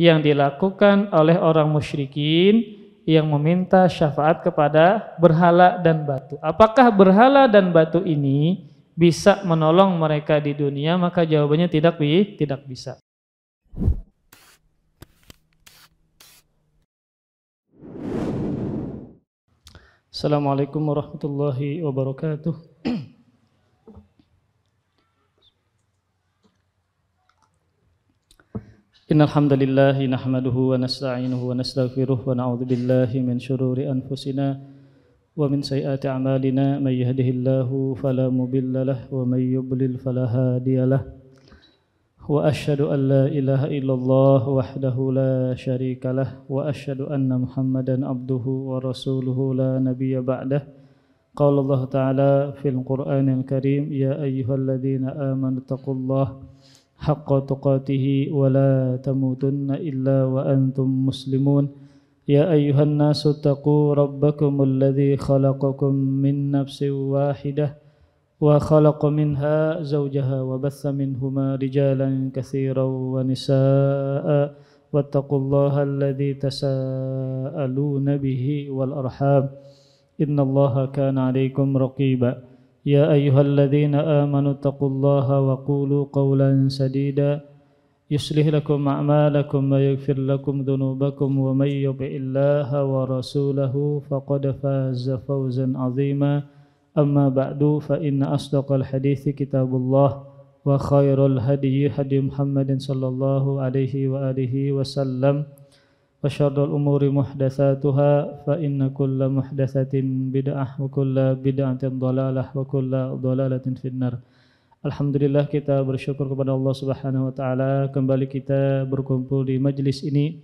yang dilakukan oleh orang musyrikin yang meminta syafaat kepada berhala dan batu. Apakah berhala dan batu ini bisa menolong mereka di dunia? Maka jawabannya tidak bisa. Assalamualaikum warahmatullahi wabarakatuh. Innal hamdalillah nahmaduhu wa nasta'inuhu wa nastaghfiruh wa na'udzu billahi min shururi anfusina wa min sayyiati a'malina may yahdihillahu fala mudilla lahu wa may yudlil fala hadiyalah. Wa asyhadu an la ilaha illallah wahdahu la syarika lah wa asyhadu anna Muhammadan abduhu wa rasuluhu la nabiyya ba'dah. Qala Allah ta'ala fil Qur'anil Karim ya ayyuhalladzina amanu taqullaha haqqa tuqatih wa la tamutunna illa wa antum muslimun. Ya ayyuhan nasu taqu rabbakumul ladzi khalaqakum min nafsin wahidah wa khalaqa minha zawjaha wa batha minhuma rijalan katsiran wa nisaa'a wattaqullaha alladzi tasaaluna bihi wal arham innallaha kana 'alaikum raqiba. Ya ayyuhalladzina amanu taqullaha wa qulu qawlan sadida yuslih lakum a'malakum wa yaghfir lakum dhunubakum wa may yuti'illaha wa rasulahu faqad faza fawzan 'azima. Amma ba'du fa inna asdaqal hadithi kitabullah wa khairul hadyi hadyu Muhammadin sallallahu alaihi wa alihi wasallam wa syarrul umuri muhdatsatuha fa inna kulla muhdatsatin bid'ah wa kulla bid'atin dhalalah wa kulla dhalalatin finnar. Alhamdulillah, kita bersyukur kepada Allah Subhanahu wa taala kembali kita berkumpul di majlis ini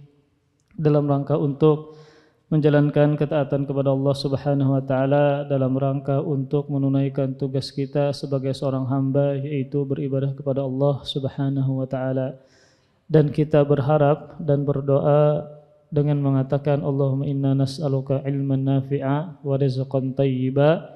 dalam rangka untuk menjalankan ketaatan kepada Allah Subhanahu wa taala, dalam rangka untuk menunaikan tugas kita sebagai seorang hamba, yaitu beribadah kepada Allah Subhanahu wa taala. Dan kita berharap dan berdoa dengan mengatakan Allahumma inna nas'aluka ilman nafi'a wa rizqan thayyiba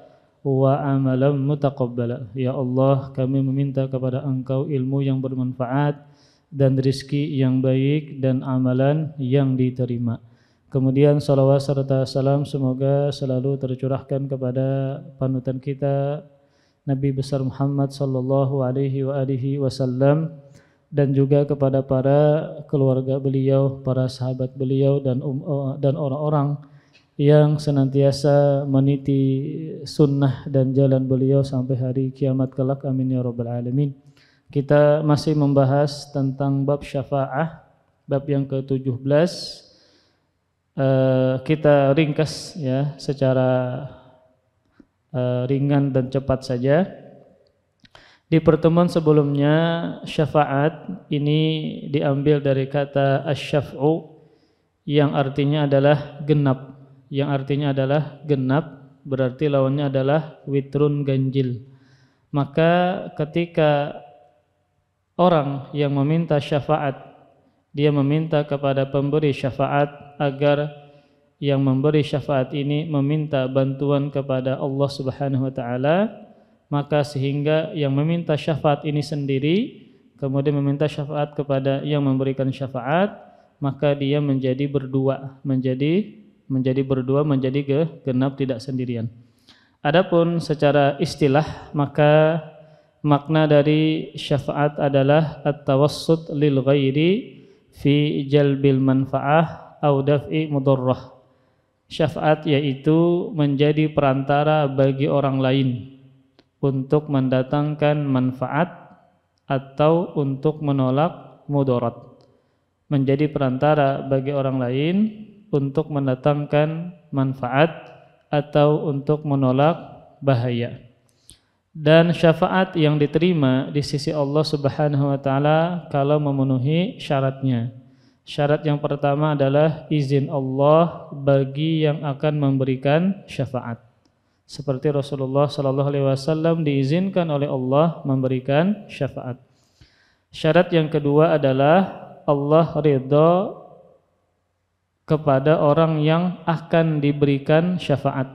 wa amalan mutaqabbala. Ya Allah, kami meminta kepada Engkau ilmu yang bermanfaat dan rezeki yang baik dan amalan yang diterima. Kemudian salawat serta salam semoga selalu tercurahkan kepada panutan kita Nabi besar Muhammad sallallahu alaihi wa alihi wasallam, dan juga kepada para keluarga beliau, para sahabat beliau, dan orang-orang yang senantiasa meniti sunnah dan jalan beliau sampai hari kiamat kelak. Amin ya rabbal alamin. Kita masih membahas tentang bab syafa'ah, bab yang ke-17. Kita ringkas ya secara ringan dan cepat saja. Di pertemuan sebelumnya, syafaat ini diambil dari kata asy-syaf'u yang artinya adalah genap. Yang artinya adalah genap, berarti lawannya adalah witrun, ganjil. Maka ketika orang yang meminta syafaat, dia meminta kepada pemberi syafaat agar yang memberi syafaat ini meminta bantuan kepada Allah Subhanahu wa taala, maka sehingga yang meminta syafaat ini sendiri kemudian meminta syafaat kepada yang memberikan syafaat, maka dia menjadi berdua, menjadi genap, tidak sendirian. Adapun secara istilah, maka makna dari syafaat adalah at-tawassut lil ghairi fi jalbil manfaah au daf'i mudarrah. Syafaat yaitu menjadi perantara bagi orang lain untuk mendatangkan manfaat atau untuk menolak mudarat. Menjadi perantara bagi orang lain untuk mendatangkan manfaat atau untuk menolak bahaya. Dan syafaat yang diterima di sisi Allah Subhanahu wa taala kalau memenuhi syaratnya. Syarat yang pertama adalah izin Allah bagi yang akan memberikan syafaat. Seperti Rasulullah sallallahu alaihi wasallam diizinkan oleh Allah memberikan syafaat. Syarat yang kedua adalah Allah ridha kepada orang yang akan diberikan syafaat.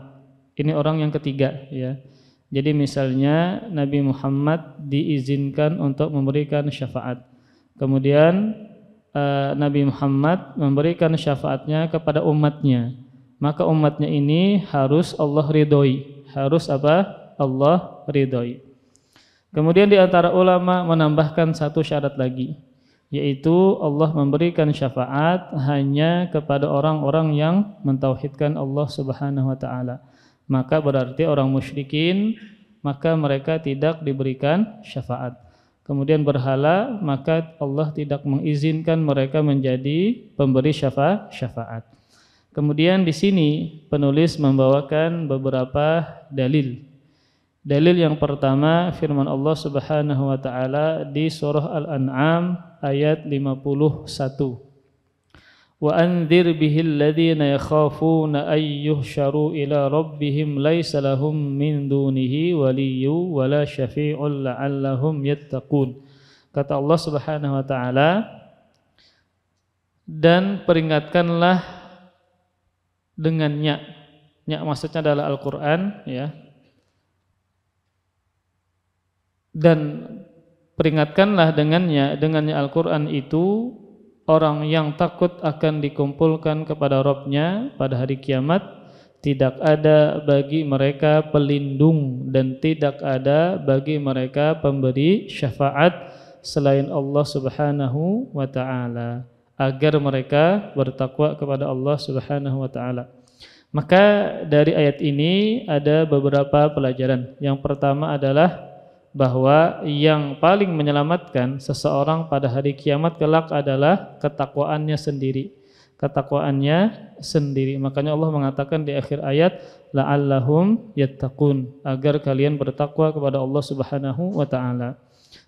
Ini orang yang ketiga ya. Jadi misalnya Nabi Muhammad diizinkan untuk memberikan syafaat. Kemudian Nabi Muhammad memberikan syafaatnya kepada umatnya, maka umatnya ini harus Allah ridhoi. Harus apa? Allah ridhoi. Kemudian di antara ulama menambahkan satu syarat lagi, yaitu Allah memberikan syafaat hanya kepada orang-orang yang mentauhidkan Allah Subhanahu wa taala. Maka berarti orang musyrikin, maka mereka tidak diberikan syafaat. Kemudian berhala, maka Allah tidak mengizinkan mereka menjadi pemberi syafaat. Kemudian di sini penulis membawakan beberapa dalil. Dalil yang pertama firman Allah Subhanahu wa taala di surah Al-An'am ayat 51. Wa anzir bihil ladzina yakhafuna ay yuhsyaru ila rabbihim laisa lahum min dunihi waliyyu wala syafi'un la'allahum yattaqun. Kata Allah Subhanahu wa taala, dan peringatkanlah dengannya. Nya maksudnya adalah Al-Qur'an, ya. Dan peringatkanlah dengannya Al-Quran itu orang yang takut akan dikumpulkan kepada Rabb-nya pada hari kiamat, tidak ada bagi mereka pelindung dan tidak ada bagi mereka pemberi syafaat selain Allah Subhanahu wa taala, agar mereka bertakwa kepada Allah Subhanahu wa taala. Maka dari ayat ini ada beberapa pelajaran. Yang pertama adalah bahwa yang paling menyelamatkan seseorang pada hari kiamat kelak adalah ketakwaannya sendiri. Ketakwaannya sendiri. Makanya Allah mengatakan di akhir ayat, la'allahum yattaqun, agar kalian bertakwa kepada Allah Subhanahu wa taala.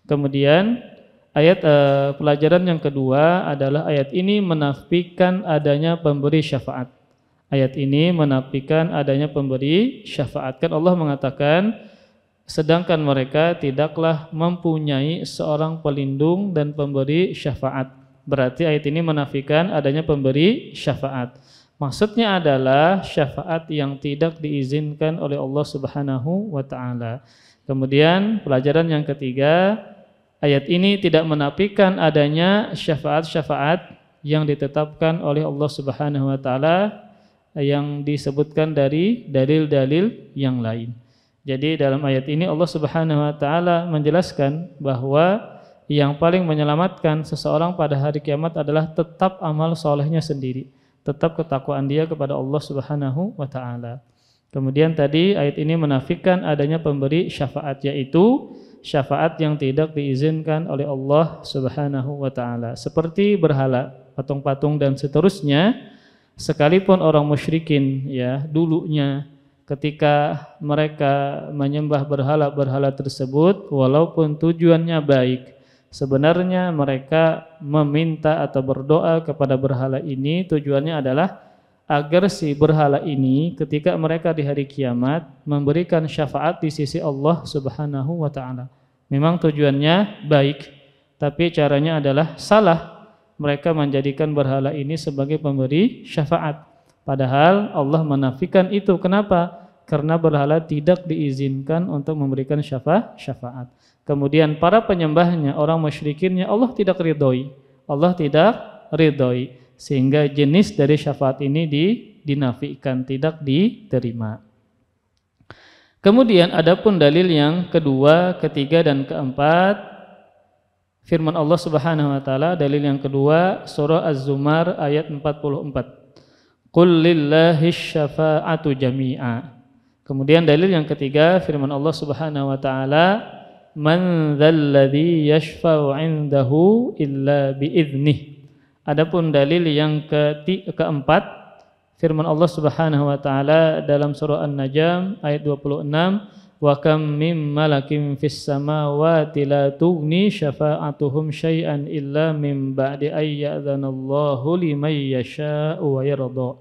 Kemudian pelajaran yang kedua adalah ayat ini menafikan adanya pemberi syafaat. Ayat ini menafikan adanya pemberi syafaat. Kan Allah mengatakan, sedangkan mereka tidaklah mempunyai seorang pelindung dan pemberi syafaat. Berarti ayat ini menafikan adanya pemberi syafaat. Maksudnya adalah syafaat yang tidak diizinkan oleh Allah Subhanahu wa taala. Kemudian pelajaran yang ketiga, ayat ini tidak menafikan adanya syafaat-syafaat yang ditetapkan oleh Allah Subhanahu wa taala yang disebutkan dari dalil-dalil yang lain. Jadi dalam ayat ini Allah Subhanahu wa taala menjelaskan bahwa yang paling menyelamatkan seseorang pada hari kiamat adalah tetap amal solehnya sendiri, tetap ketakwaan dia kepada Allah Subhanahu wa taala. Kemudian tadi ayat ini menafikan adanya pemberi syafaat, yaitu syafaat yang tidak diizinkan oleh Allah Subhanahu wa taala, seperti berhala, patung-patung dan seterusnya. Sekalipun orang musyrikin ya dulunya ketika mereka menyembah berhala-berhala tersebut, walaupun tujuannya baik, sebenarnya mereka meminta atau berdoa kepada berhala ini tujuannya adalah agar si berhala ini ketika mereka di hari kiamat memberikan syafaat di sisi Allah Subhanahu wa taala. Memang tujuannya baik, tapi caranya adalah salah. Mereka menjadikan berhala ini sebagai pemberi syafaat. Padahal Allah menafikan itu. Kenapa? Karena berhala tidak diizinkan untuk memberikan syafaat. Kemudian para penyembahnya, orang musyrikinnya, Allah tidak ridhoi. Allah tidak ridhoi. Sehingga jenis dari syafaat ini dinafikan, tidak diterima. Kemudian adapun dalil yang kedua, ketiga dan keempat, firman Allah Subhanahu wa taala, dalil yang kedua surah Az-Zumar ayat 44. Qul lillahish syafa'atu jami'a. Kemudian dalil yang ketiga firman Allah Subhanahu wa taala, man dzalladzi yashfa'u 'indahu illa biiznih. Adapun dalil yang keempat firman Allah Subhanahu wa taala dalam surah An-Najm ayat 26, wa kam mim malakin fis samawati la tughni syafa'atuhum syai'an illa min ba'di ay ya'dzanallahu liman yasha'u wa yarda.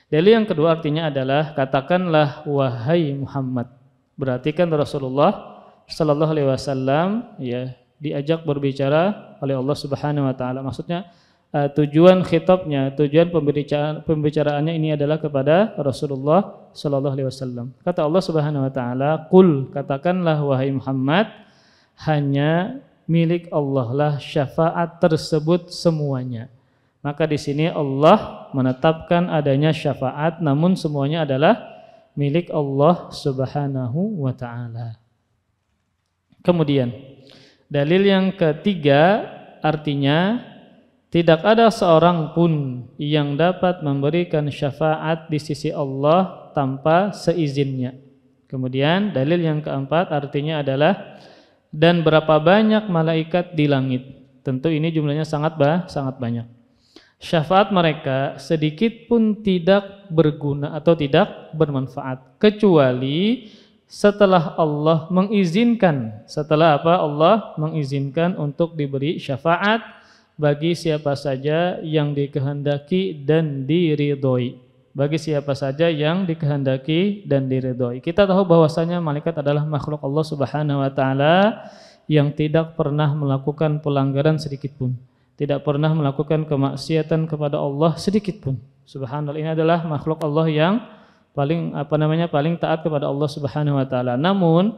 Dalil yang kedua artinya adalah katakanlah wahai Muhammad. Berarti kan Rasulullah sallallahu alaihi wasallam ya diajak berbicara oleh Allah Subhanahu wa taala. Maksudnya tujuan khitabnya, tujuan pembicaraannya ini adalah kepada Rasulullah sallallahu alaihi wasallam. Kata Allah Subhanahu wa taala, "Qul," katakanlah wahai Muhammad, hanya milik Allah lah syafaat tersebut semuanya. Maka di sini Allah menetapkan adanya syafaat, namun semuanya adalah milik Allah Subhanahu wa taala. Kemudian dalil yang ketiga, artinya tidak ada seorang pun yang dapat memberikan syafaat di sisi Allah tanpa seizinnya. Kemudian dalil yang keempat artinya adalah dan berapa banyak malaikat di langit. Tentu ini jumlahnya sangat banyak. Syafaat mereka sedikit pun tidak berguna atau tidak bermanfaat kecuali setelah Allah mengizinkan. Setelah apa? Allah mengizinkan untuk diberi syafaat bagi siapa saja yang dikehendaki dan diridhoi. Bagi siapa saja yang dikehendaki dan diridhoi. Kita tahu bahwasanya malaikat adalah makhluk Allah Subhanahu wa taala yang tidak pernah melakukan pelanggaran sedikit pun. Tidak pernah melakukan kemaksiatan kepada Allah sedikit pun. Subhanallah, ini adalah makhluk Allah yang paling taat kepada Allah Subhanahu wa taala. Namun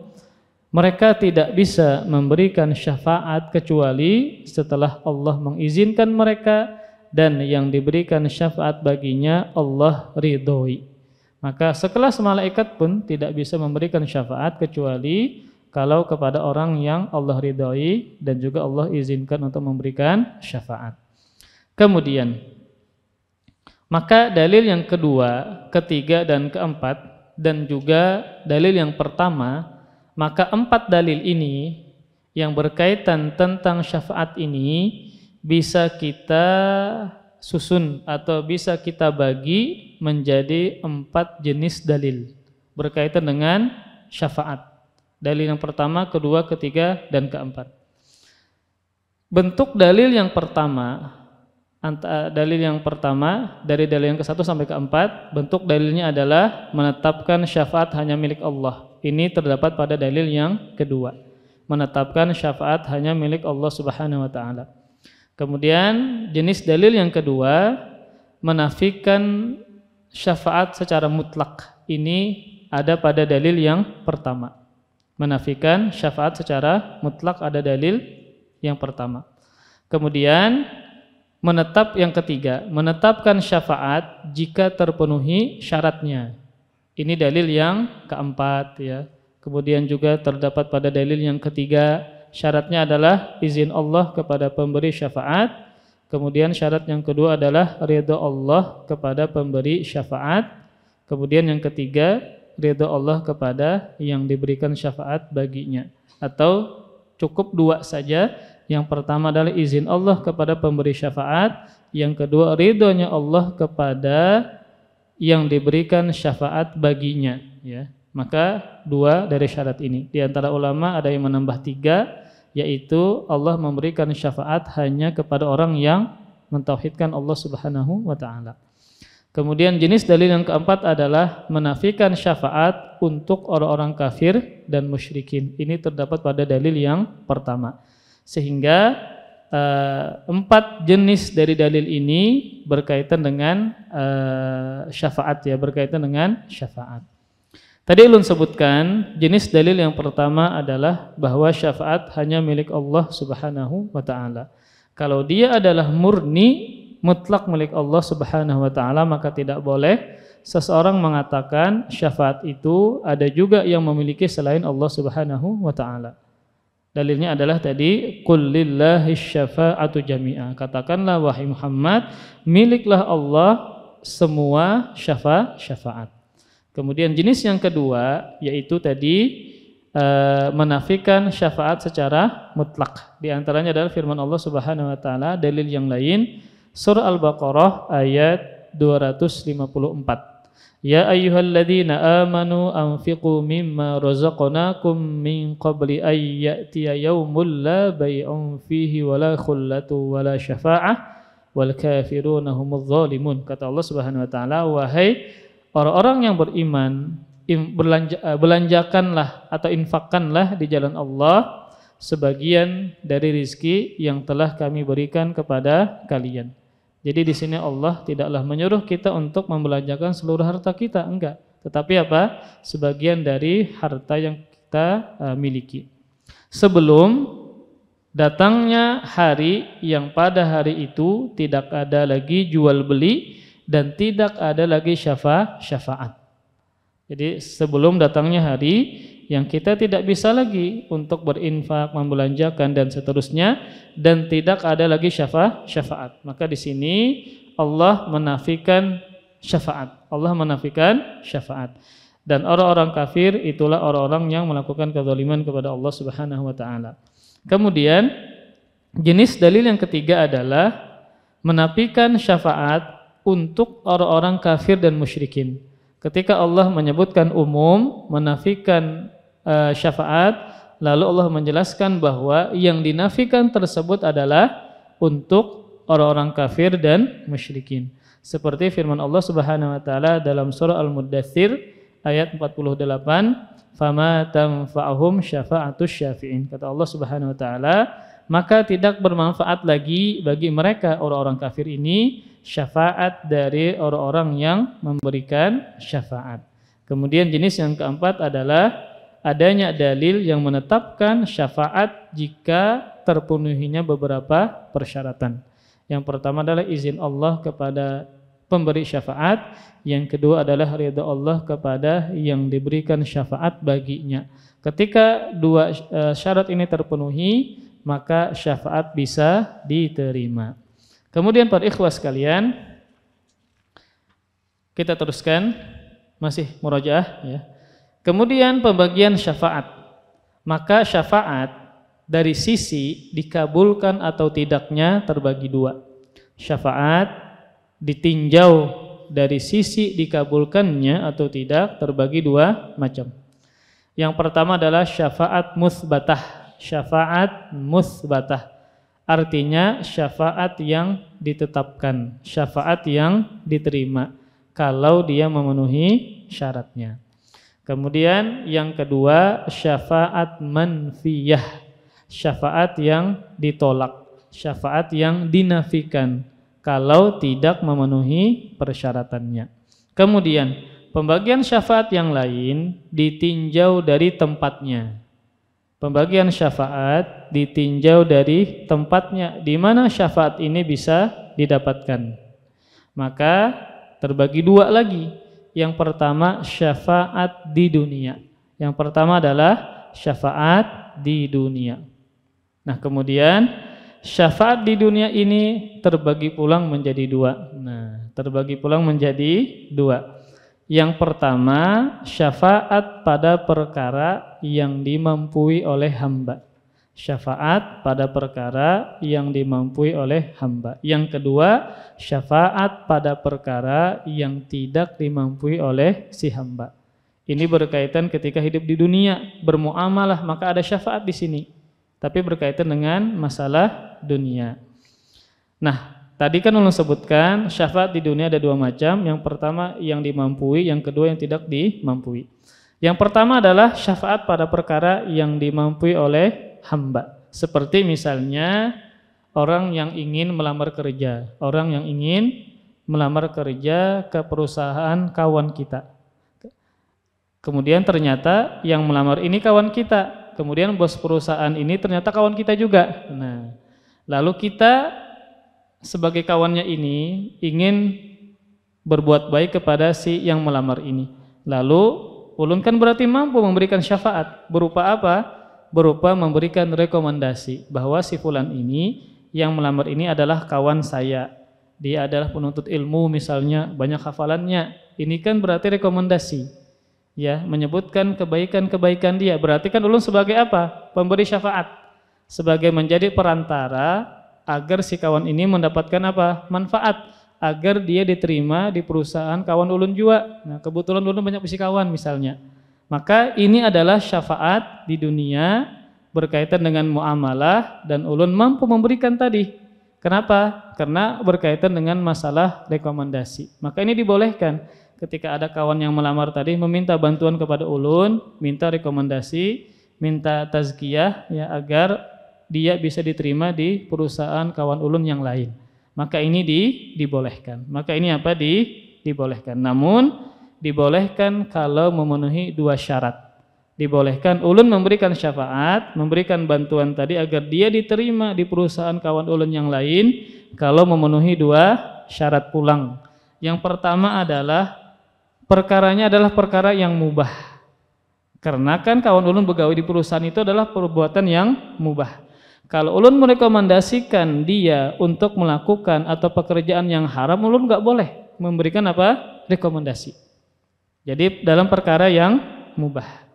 mereka tidak bisa memberikan syafaat kecuali setelah Allah mengizinkan mereka dan yang diberikan syafaat baginya Allah ridhoi. Maka sekelas malaikat pun tidak bisa memberikan syafaat kecuali kalau kepada orang yang Allah ridhoi dan juga Allah izinkan untuk memberikan syafaat. Kemudian, maka dalil yang kedua, ketiga dan keempat dan juga dalil yang pertama, maka empat dalil ini yang berkaitan tentang syafaat ini bisa kita susun atau bisa kita bagi menjadi empat jenis dalil berkaitan dengan syafaat. Dalil yang pertama, kedua, ketiga, dan keempat. Bentuk dalil yang pertama, dari dalil yang ke-1 sampai ke-4, bentuk dalilnya adalah menetapkan syafaat hanya milik Allah. Ini terdapat pada dalil yang kedua, menetapkan syafaat hanya milik Allah Subhanahu wa taala. Kemudian jenis dalil yang kedua, menafikan syafaat secara mutlak. Ini ada pada dalil yang pertama. Menafikan syafaat secara mutlak ada dalil yang pertama. Kemudian yang ketiga, menetapkan syafaat jika terpenuhi syaratnya. Ini dalil yang keempat ya. Kemudian juga terdapat pada dalil yang ketiga, syaratnya adalah izin Allah kepada pemberi syafaat. Kemudian syarat yang kedua adalah ridha Allah kepada pemberi syafaat. Kemudian yang ketiga, ridha Allah kepada yang diberikan syafaat baginya. Atau cukup dua saja. Yang pertama adalah izin Allah kepada pemberi syafaat. Yang kedua, ridhonya Allah kepada yang diberikan syafaat baginya ya. Maka dua dari syarat ini. Di antara ulama ada yang menambah tiga, yaitu Allah memberikan syafaat hanya kepada orang yang mentauhidkan Allah Subhanahu wa taala. Kemudian jenis dalil yang keempat adalah menafikan syafaat untuk orang-orang kafir dan musyrikin. Ini terdapat pada dalil yang pertama. Sehingga empat jenis dari dalil ini berkaitan dengan syafaat ya, berkaitan dengan syafaat. Tadi ulun sebutkan jenis dalil yang pertama adalah bahwa syafaat hanya milik Allah Subhanahu wa taala. Kalau dia adalah murni mutlak milik Allah Subhanahu wa taala, maka tidak boleh seseorang mengatakan syafaat itu ada juga yang memiliki selain Allah Subhanahu wa taala. Dalilnya adalah tadi qul lillahi syafa'atu jami'a. Katakanlah wahai Muhammad, miliklah Allah semua syafaat. Kemudian jenis yang kedua yaitu tadi menafikan syafaat secara mutlak. Di antaranya adalah firman Allah Subhanahu wa taala, dalil yang lain surah Al-Baqarah ayat 254. Ya ayyuhalladzina amanu anfiqu mimma razaqnakum min qabli ay ya'tiya yaumul la bay'un fihi wala khullatu wala syafa'ah wal kafiruna humudz zalimun. Kata Allah Subhanahu wa taala, wahai orang-orang yang beriman, belanjakanlah atau infakkanlah di jalan Allah sebagian dari rizki yang telah kami berikan kepada kalian. Jadi di sini Allah tidaklah menyuruh kita untuk membelanjakan seluruh harta kita, enggak. Tetapi apa? Sebagian dari harta yang kita miliki. Sebelum Datangnya hari yang pada hari itu tidak ada lagi jual beli dan tidak ada lagi syafaat. Jadi sebelum datangnya hari yang kita tidak bisa lagi untuk berinfak, membelanjakan dan seterusnya, dan tidak ada lagi syafaat. Maka di sini Allah menafikan syafaat. Allah menafikan syafaat. Dan orang-orang kafir itulah orang-orang yang melakukan kezaliman kepada Allah Subhanahu wa taala. Kemudian jenis dalil yang ketiga adalah menafikan syafaat untuk orang-orang kafir dan musyrikin. Ketika Allah menyebutkan umum, menafikan syafaat, lalu Allah menjelaskan bahwa yang dinafikan tersebut adalah untuk orang-orang kafir dan musyrikin. Seperti firman Allah Subhanahu wa taala dalam surah Al-Muddatsir ayat 48, fama tanfa'uhum syafa'atus syafi'in. Kata Allah Subhanahu wa taala, maka tidak bermanfaat lagi bagi mereka orang-orang kafir ini syafaat dari orang-orang yang memberikan syafaat. Kemudian jenis yang keempat adalah adanya dalil yang menetapkan syafaat jika terpenuhinya beberapa persyaratan. Yang pertama adalah izin Allah kepada pemberi syafaat, yang kedua adalah ridha Allah kepada yang diberikan syafaat baginya. Ketika dua syarat ini terpenuhi, maka syafaat bisa diterima. Kemudian para ikhwah sekalian, kita teruskan masih murojaah ya. Kemudian pembagian syafaat. Maka syafaat dari sisi dikabulkan atau tidaknya terbagi dua. Syafaat ditinjau dari sisi dikabulkannya atau tidak terbagi dua macam. Yang pertama adalah syafaat musbatah. Syafaat musbatah artinya syafaat yang ditetapkan, syafaat yang diterima kalau dia memenuhi syaratnya. Kemudian yang kedua syafaat manfiyah, syafaat yang ditolak, syafaat yang dinafikan kalau tidak memenuhi persyaratannya. Kemudian pembagian syafaat yang lain ditinjau dari tempatnya. Pembagian syafaat ditinjau dari tempatnya di mana syafaat ini bisa didapatkan. Maka terbagi dua lagi. Yang pertama syafaat di dunia. Yang pertama adalah syafaat di dunia. Nah, kemudian syafaat di dunia ini terbagi pulang menjadi dua. Terbagi pulang menjadi dua. Yang pertama syafaat pada perkara yang dimampui oleh hamba. Syafaat pada perkara yang dimampui oleh hamba. Yang kedua syafaat pada perkara yang tidak dimampui oleh si hamba. Ini berkaitan ketika hidup di dunia, bermuamalah, maka ada syafaat di sini. Tapi berkaitan dengan masalah dunia. Nah, tadi kan ulun sebutkan syafaat di dunia ada dua macam. Yang pertama yang dimampui, yang kedua yang tidak dimampui. Yang pertama adalah syafaat pada perkara yang dimampui oleh hamba. Seperti misalnya orang yang ingin melamar kerja. Orang yang ingin melamar kerja ke perusahaan kawan kita. Kemudian ternyata yang melamar ini kawan kita. Kemudian bos perusahaan ini ternyata kawan kita juga. Nah, lalu kita sebagai kawannya ini ingin berbuat baik kepada si yang melamar ini. Lalu ulun kan berarti mampu memberikan syafaat. Berupa apa? Berupa memberikan rekomendasi bahwa si fulan ini yang melamar ini adalah kawan saya. Dia adalah penuntut ilmu misalnya, banyak hafalannya. Ini kan berarti rekomendasi. Ya, menyebutkan kebaikan-kebaikan dia. Berarti kan ulun sebagai apa? Pemberi syafaat. Sebagai menjadi perantara agar si kawan ini mendapatkan apa? Manfaat, agar dia diterima di perusahaan kawan ulun juga. Nah, kebetulan ulun banyak bisi kawan misalnya. Maka ini adalah syafaat di dunia berkaitan dengan muamalah dan ulun mampu memberikan tadi. Kenapa? Karena berkaitan dengan masalah rekomendasi. Maka ini dibolehkan ketika ada kawan yang melamar tadi meminta bantuan kepada ulun, minta rekomendasi, minta tazkiyah ya agar dia bisa diterima di perusahaan kawan ulun yang lain. Maka ini dibolehkan. Maka ini apa? Dibolehkan. Namun dibolehkan kalau memenuhi dua syarat. Dibolehkan ulun memberikan syafaat, memberikan bantuan tadi agar dia diterima di perusahaan kawan ulun yang lain kalau memenuhi 2 syarat pulang. Yang pertama adalah perkaranya adalah perkara yang mubah. Karena kan kawan ulun begawe di perusahaan itu adalah perbuatan yang mubah. Kalau ulun merekomendasikan dia untuk melakukan atau pekerjaan yang haram, ulun nggak boleh memberikan apa? Rekomendasi. Jadi dalam perkara yang mubah.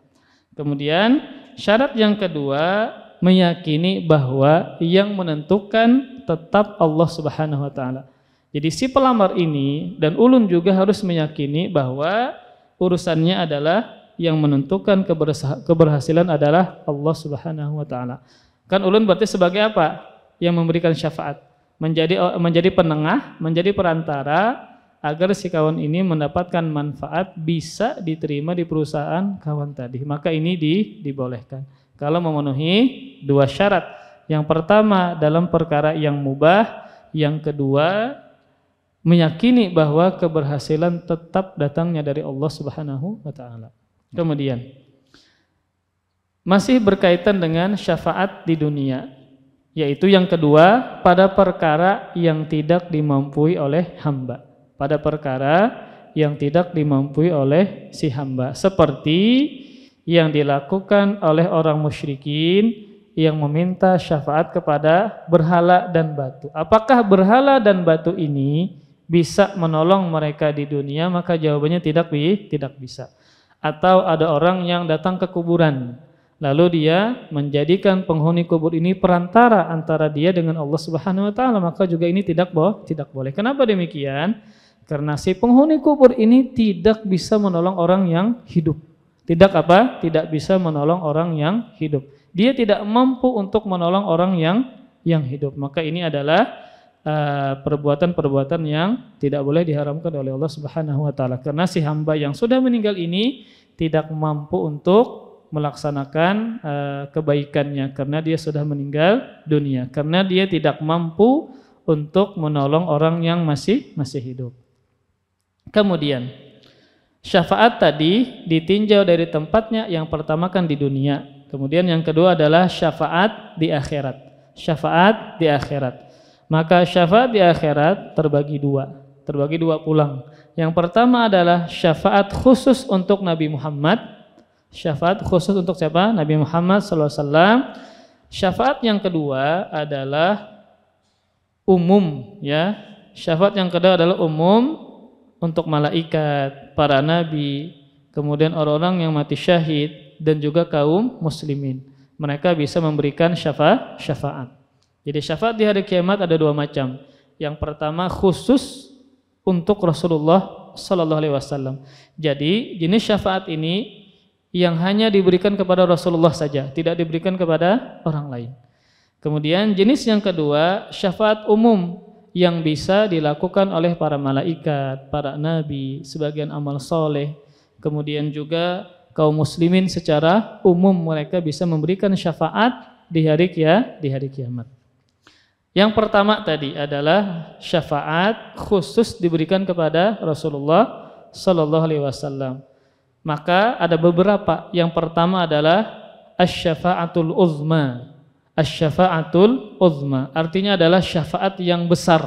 Kemudian syarat yang kedua, meyakini bahwa yang menentukan tetap Allah Subhanahu wa taala. Jadi si pelamar ini dan ulun juga harus meyakini bahwa urusannya adalah yang menentukan keberhasilan adalah Allah Subhanahu wa taala. Kan ulun berarti sebagai apa? Yang memberikan syafaat, menjadi penengah, menjadi perantara agar si kawan ini mendapatkan manfaat bisa diterima di perusahaan kawan tadi. Maka ini dibolehkan kalau memenuhi 2 syarat. Yang pertama dalam perkara yang mubah, yang kedua meyakini bahwa keberhasilan tetap datangnya dari Allah Subhanahu wa taala. Kemudian masih berkaitan dengan syafaat di dunia, yaitu yang kedua pada perkara yang tidak dimampui oleh hamba. Pada perkara yang tidak dimampui oleh si hamba, seperti yang dilakukan oleh orang musyrikin yang meminta syafaat kepada berhala dan batu. Apakah berhala dan batu ini bisa menolong mereka di dunia? Maka jawabannya tidak bisa. Atau ada orang yang datang ke kuburan, lalu dia menjadikan penghuni kubur ini perantara antara dia dengan Allah Subhanahu wa taala, maka juga ini tidak boleh. Kenapa demikian? Karena si penghuni kubur ini tidak bisa menolong orang yang hidup. Tidak bisa menolong orang yang hidup. Dia tidak mampu untuk menolong orang yang hidup. Maka ini adalah perbuatan-perbuatan yang tidak boleh diharamkan oleh Allah Subhanahu wa taala. Karena si hamba yang sudah meninggal ini tidak mampu untuk melaksanakan kebaikannya karena dia sudah meninggal dunia. Karena dia tidak mampu untuk menolong orang yang masih hidup. Kemudian syafaat tadi ditinjau dari tempatnya. Yang pertama kan di dunia. Kemudian yang kedua adalah syafaat di akhirat. Syafaat di akhirat. Maka syafaat di akhirat terbagi dua pulang. Yang pertama adalah syafaat khusus untuk Nabi Muhammad. Syafaat khusus untuk siapa? Nabi Muhammad SAW. Syafaat yang kedua adalah umum, ya. Syafaat yang kedua adalah umum untuk malaikat, para nabi, kemudian orang-orang yang mati syahid dan juga kaum muslimin. Mereka bisa memberikan syafaat. Jadi syafaat di hari kiamat ada 2 macam. Yang pertama khusus untuk Rasulullah sallallahu alaihi wasallam. Jadi jenis syafaat ini yang hanya diberikan kepada Rasulullah saja, tidak diberikan kepada orang lain. Kemudian jenis yang kedua, syafaat umum yang bisa dilakukan oleh para malaikat, para nabi, sebagian amal soleh. Kemudian juga kaum muslimin secara umum mereka bisa memberikan syafaat di hari kiamat. Yang pertama tadi adalah syafaat khusus diberikan kepada Rasulullah sallallahu alaihi wasallam. Maka ada beberapa. Yang pertama adalah asy-syafa'atul uzma. Asy-syafa'atul uzma artinya adalah syafaat yang besar.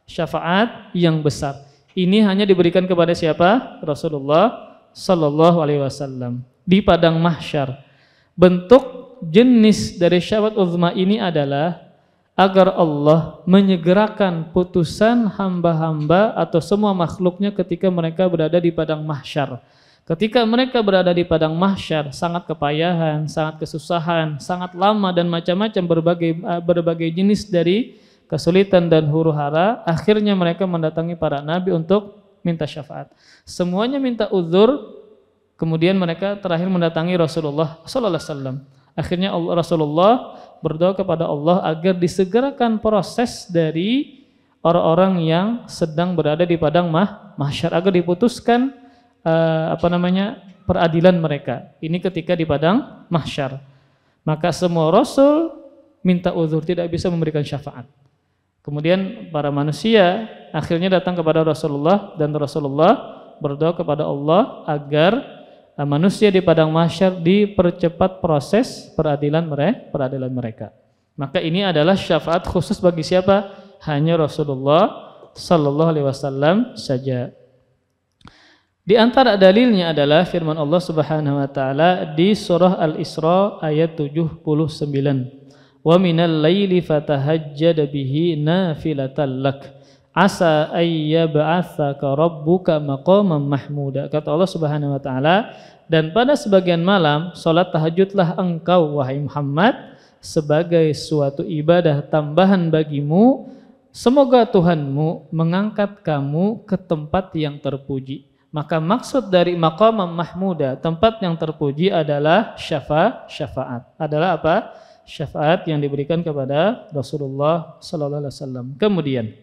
Syafaat yang besar. Ini hanya diberikan kepada siapa? Rasulullah sallallahu alaihi wasallam di padang mahsyar. Bentuk jenis dari syafaat uzma ini adalah agar Allah menyegerakan putusan hamba-hamba atau semua makhluknya ketika mereka berada di padang mahsyar. Ketika mereka berada di padang mahsyar, sangat kepayahan, sangat kesusahan, sangat lama dan macam-macam berbagai jenis dari kesulitan dan huru-hara, akhirnya mereka mendatangi para nabi untuk minta syafaat. Semuanya minta uzur, kemudian mereka terakhir mendatangi Rasulullah sallallahu alaihi wasallam. Akhirnya Rasulullah berdoa kepada Allah agar disegerakan proses dari orang-orang yang sedang berada di padang mahsyar agar diputuskan peradilan mereka. Ini ketika di padang mahsyar. Maka semua rasul minta uzur, tidak bisa memberikan syafaat. Kemudian para manusia akhirnya datang kepada Rasulullah dan Rasulullah berdoa kepada Allah agar manusia di padang mahsyar dipercepat proses peradilan mereka. Maka ini adalah syafaat khusus bagi siapa? Hanya Rasulullah sallallahu alaihi wasallam saja. Di antara dalilnya adalah firman Allah Subhanahu wa taala di surah Al-Isra ayat 79. Wa minal laili fatahajjad bihi nafilatan lak asa ayyab'atsaka rabbuka maqaman mahmuda. Kata Allah Subhanahu wa taala, dan pada sebagian malam salat tahajudlah engkau wahai Muhammad sebagai suatu ibadah tambahan bagimu, semoga Tuhanmu mengangkat kamu ke tempat yang terpuji. Maka maksud dari maqaman mahmuda, tempat yang terpuji, adalah syafaat. Adalah apa? Syafaat yang diberikan kepada Rasulullah sallallahu alaihi wasallam. Kemudian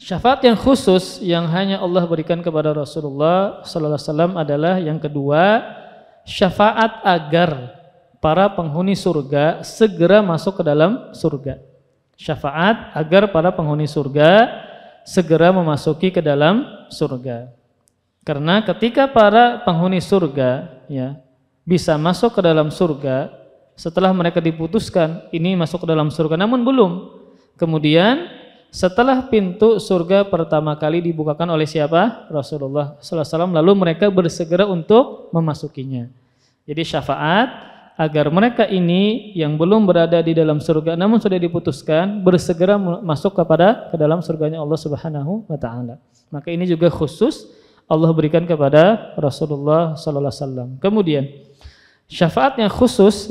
syafaat yang khusus yang hanya Allah berikan kepada Rasulullah sallallahu alaihi wasallam adalah yang kedua, syafaat agar para penghuni surga segera masuk ke dalam surga. Syafaat agar para penghuni surga segera memasuki ke dalam surga. Karena ketika para penghuni surga bisa masuk ke dalam surga setelah mereka diputuskan ini masuk ke dalam surga, namun belum. Kemudian setelah pintu surga pertama kali dibukakan oleh siapa? Rasulullah sallallahu alaihi wasallam, lalu mereka bersegera untuk memasukinya. Jadi syafaat agar mereka ini yang belum berada di dalam surga namun sudah diputuskan bersegera masuk ke dalam surganya Allah Subhanahu wa taala. Maka ini juga khusus Allah berikan kepada Rasulullah sallallahu alaihi wasallam. Kemudian syafaat yang khusus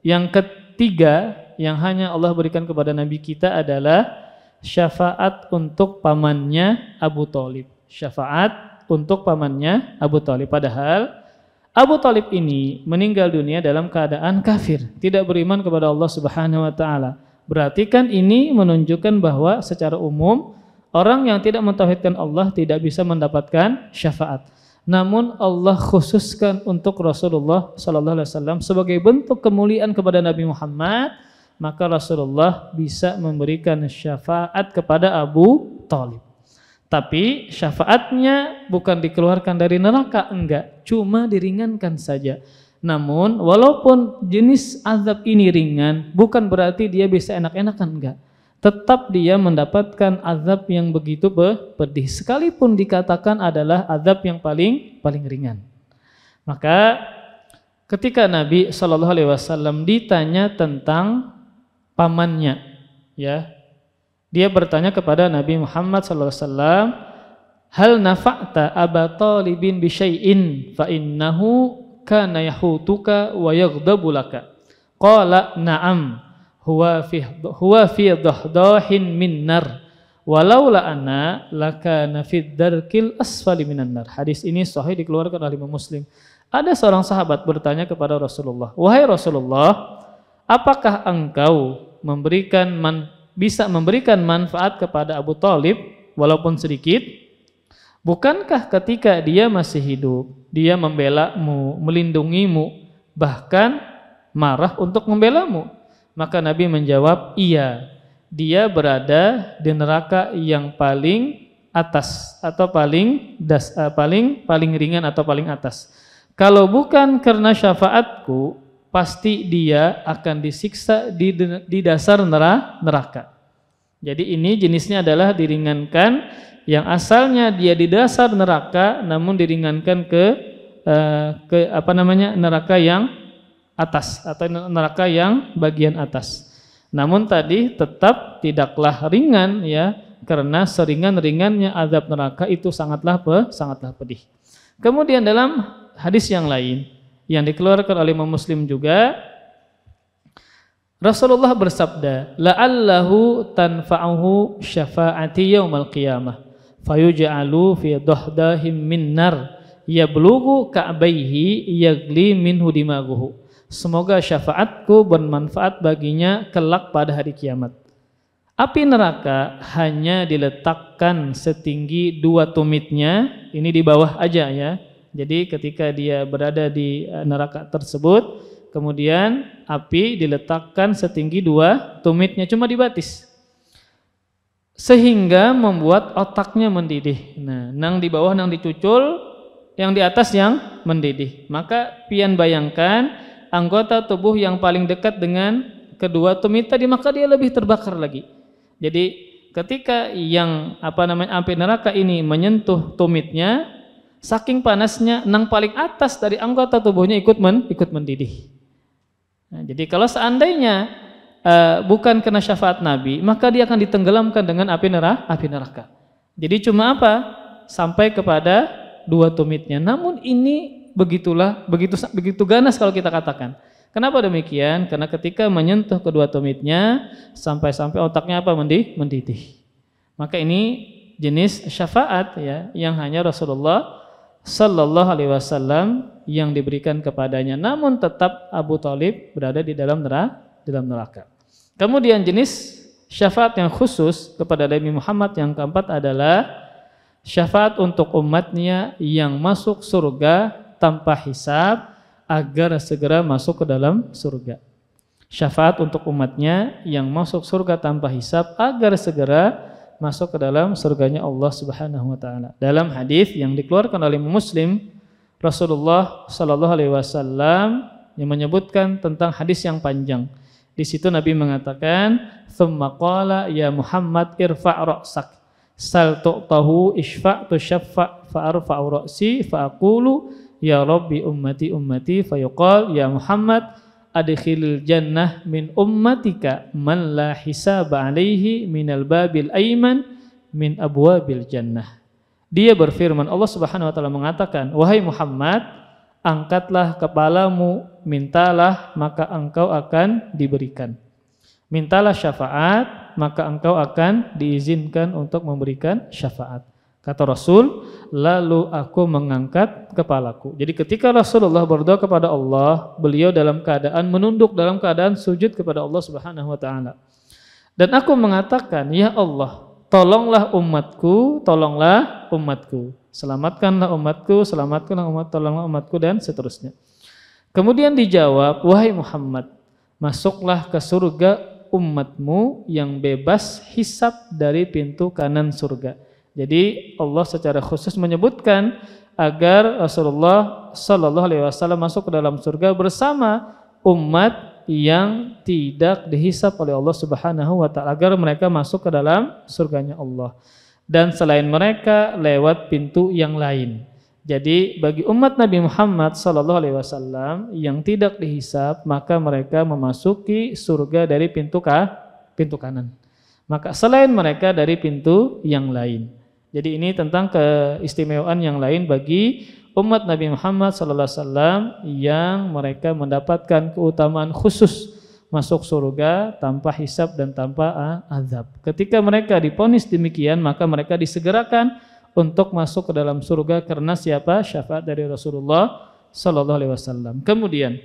yang ketiga yang hanya Allah berikan kepada nabi kita adalah syafaat untuk pamannya Abu Thalib. Syafaat untuk pamannya Abu Thalib, padahal Abu Thalib ini meninggal dunia dalam keadaan kafir, tidak beriman kepada Allah Subhanahu wa taala. Berarti kan ini menunjukkan bahwa secara umum orang yang tidak mentauhidkan Allah tidak bisa mendapatkan syafaat. Namun Allah khususkan untuk Rasulullah sallallahu alaihi wasallam sebagai bentuk kemuliaan kepada Nabi Muhammad, maka Rasulullah bisa memberikan syafaat kepada Abu Thalib. Tapi syafaatnya bukan dikeluarkan dari neraka, enggak, cuma diringankan saja. Namun walaupun jenis azab ini ringan, bukan berarti dia bisa enak-enakan, enggak. Tetap dia mendapatkan azab yang begitu pedih, sekalipun dikatakan adalah azab yang paling ringan. Maka ketika Nabi sallallahu alaihi wasallam ditanya tentang pamannya, dia bertanya kepada Nabi Muhammad sallallahu alaihi wasallam, hal nafa'ta Aba Talibin bi syai'in fa innahu kana yahutuka wa yaghdabu laka. Qala na'am huwa fi dahdahin min nar walaula ana lakana fid darkil asfali minan nar. Hadis ini sahih dikeluarkan oleh Imam Muslim. Ada seorang sahabat bertanya kepada Rasulullah, wahai Rasulullah, apakah engkau bisa memberikan manfaat kepada Abu Thalib walaupun sedikit? Bukankah ketika dia masih hidup dia membelamu, melindungimu, bahkan marah untuk membelamu? Maka Nabi menjawab, iya, dia berada di neraka yang paling atas atau paling ringan atau paling atas. Kalau bukan karena syafaatku, pasti dia akan disiksa di dasar neraka. Jadi ini jenisnya adalah diringankan, yang asalnya dia di dasar neraka namun diringankan ke neraka yang atas atau neraka yang bagian atas. Namun tadi tetap tidaklah ringan karena seringan-ringannya azab neraka itu sangatlah pedih. Kemudian dalam hadis yang lain yang dikeluarkan oleh Imam Muslim juga, Rasulullah bersabda, la'allahu tanfa'uhu syafa'ati yaumal qiyamah fayuj'alu fi dahdahim min nar yablughu ka'baihi yagli minhu dimaguhu. Semoga syafaatku bermanfaat baginya kelak pada hari kiamat. Api neraka hanya diletakkan setinggi 2 tumitnya, ini di bawah aja Jadi ketika dia berada di neraka tersebut, kemudian api diletakkan setinggi 2 tumitnya, cuma dibatis, sehingga membuat otaknya mendidih. Nah, nang di bawah nang dicucul, yang di atas yang mendidih. Maka pian bayangkan anggota tubuh yang paling dekat dengan kedua tumit tadi, maka dia lebih terbakar lagi. Jadi ketika yang api neraka ini menyentuh tumitnya, saking panasnya nang paling atas dari anggota tubuhnya ikut mendidih. Nah, jadi kalau seandainya bukan kena syafaat Nabi, maka dia akan ditenggelamkan dengan api neraka. Jadi cuma sampai kepada dua tumitnya. Namun ini begitu ganas kalau kita katakan. Kenapa demikian? Karena ketika menyentuh kedua tumitnya sampai otaknya mendidih. Maka ini jenis syafaat ya yang hanya Rasulullah Sallallahu Alaihi Wasallam yang diberikan kepadanya. Namun tetap Abu Thalib berada di dalam neraka. Kemudian jenis syafaat yang khusus kepada Nabi Muhammad yang keempat adalah syafaat untuk umatnya yang masuk surga tanpa hisab agar segera masuk ke dalam surga. Syafaat untuk umatnya yang masuk surga tanpa hisab agar segera masuk ke dalam surganya Allah Subhanahu wa taala. Dalam hadis yang dikeluarkan oleh Muslim, Rasulullah sallallahu alaihi wasallam yang menyebutkan tentang hadis yang panjang. Di situ Nabi mengatakan, "Tsumma qala ya Muhammad irfa' ra'sak." Sal tu'tahu isfa' tusyaffa' fa'arfa'u ra'si fa'aqulu ya Rabbi ummati fayuqal ya Muhammad adkhilil jannah min ummatika man la hisaba alaihi minal babil aiman min abwabil jannah. Dia berfirman, Allah Subhanahu wa taala mengatakan, wahai Muhammad, angkatlah kepalamu, mintalah maka engkau akan diberikan. Mintalah syafaat, maka engkau akan diizinkan untuk memberikan syafaat. Kata Rasul, lalu aku mengangkat kepalaku. Jadi ketika Rasulullah berdoa kepada Allah, beliau dalam keadaan menunduk, dalam keadaan sujud kepada Allah Subhanahu wa taala. Dan aku mengatakan, ya Allah, tolonglah umatku, selamatkanlah umatku, tolonglah umatku, dan seterusnya. Kemudian dijawab, wahai Muhammad, masuklah ke surga umatmu yang bebas hisab dari pintu kanan surga. Jadi Allah secara khusus menyebutkan agar Rasulullah Sallallahu Alaihi Wasallam masuk ke dalam surga bersama umat yang tidak dihisab oleh Allah Subhanahu Wa Taala, agar mereka masuk ke dalam surganya Allah. Dan selain mereka lewat pintu yang lain. Jadi bagi umat Nabi Muhammad Sallallahu Alaihi Wasallam yang tidak dihisab, maka mereka memasuki surga dari pintu kanan. Maka selain mereka dari pintu yang lain. Jadi ini tentang keistimewaan yang lain bagi umat Nabi Muhammad Sallallahu Alaihi Wasallam yang mereka mendapatkan keutamaan khusus masuk surga tanpa hisab dan tanpa azab. Ketika mereka divonis demikian, maka mereka disegerakan untuk masuk ke dalam surga karena siapa? Syafaat dari Rasulullah Sallallahu Alaihi Wasallam. Kemudian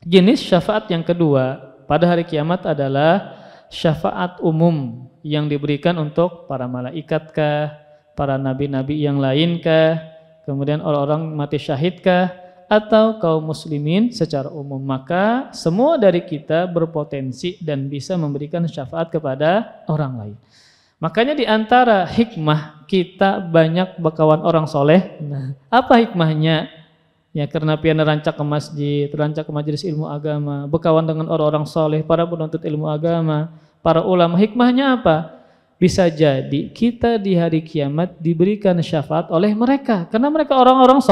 jenis syafaat yang kedua pada hari kiamat adalah syafaat umum yang diberikan untuk para malaikat kah, para nabi-nabi yang lain kah, kemudian orang-orang mati syahid kah, atau kaum muslimin secara umum. Maka semua dari kita berpotensi dan bisa memberikan syafaat kepada orang lain. Makanya di antara hikmah kita banyak berkawan orang soleh. Nah, apa hikmahnya? Ya karena pian rancak ke masjid, rancak ke majelis ilmu agama, berkawan dengan orang-orang soleh, para penuntut ilmu agama, para ulama. Hikmahnya apa? Bisa jadi kita di hari kiamat diberikan syafaat oleh mereka, karena mereka orang-orang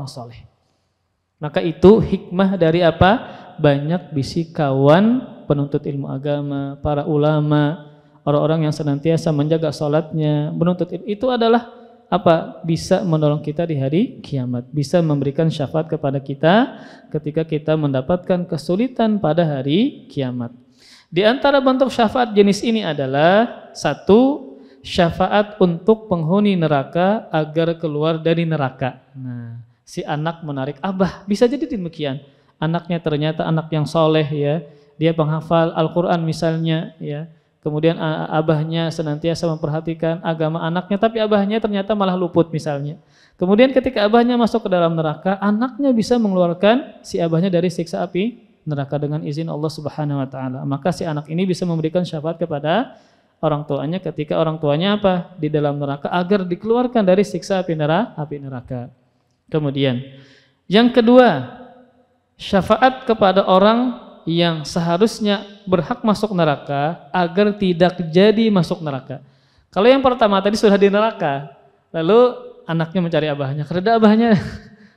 soleh. Maka itu hikmah dari apa? Banyak bisi kawan penuntut ilmu agama, para ulama, orang-orang yang senantiasa menjaga salatnya, menuntut ilmu, itu adalah apa? Bisa menolong kita di hari kiamat, bisa memberikan syafaat kepada kita ketika kita mendapatkan kesulitan pada hari kiamat. Di antara bentuk syafaat jenis ini adalah satu, syafaat untuk penghuni neraka agar keluar dari neraka. Nah, si anak menarik abah, bisa jadi demikian. Anaknya ternyata anak yang soleh ya, dia penghafal Al-Quran misalnya ya. Kemudian abahnya senantiasa memperhatikan agama anaknya, tapi abahnya ternyata malah luput misalnya. Kemudian ketika abahnya masuk ke dalam neraka, anaknya bisa mengeluarkan si abahnya dari siksa api neraka dengan izin Allah Subhanahu wa taala. Maka si anak ini bisa memberikan syafaat kepada orang tuanya ketika orang tuanya apa? Di dalam neraka, agar dikeluarkan dari siksa api neraka. Kemudian yang kedua, syafaat kepada orang yang seharusnya berhak masuk neraka agar tidak jadi masuk neraka. Kalau yang pertama tadi sudah di neraka, lalu anaknya mencari abahnya, kereda abahnya,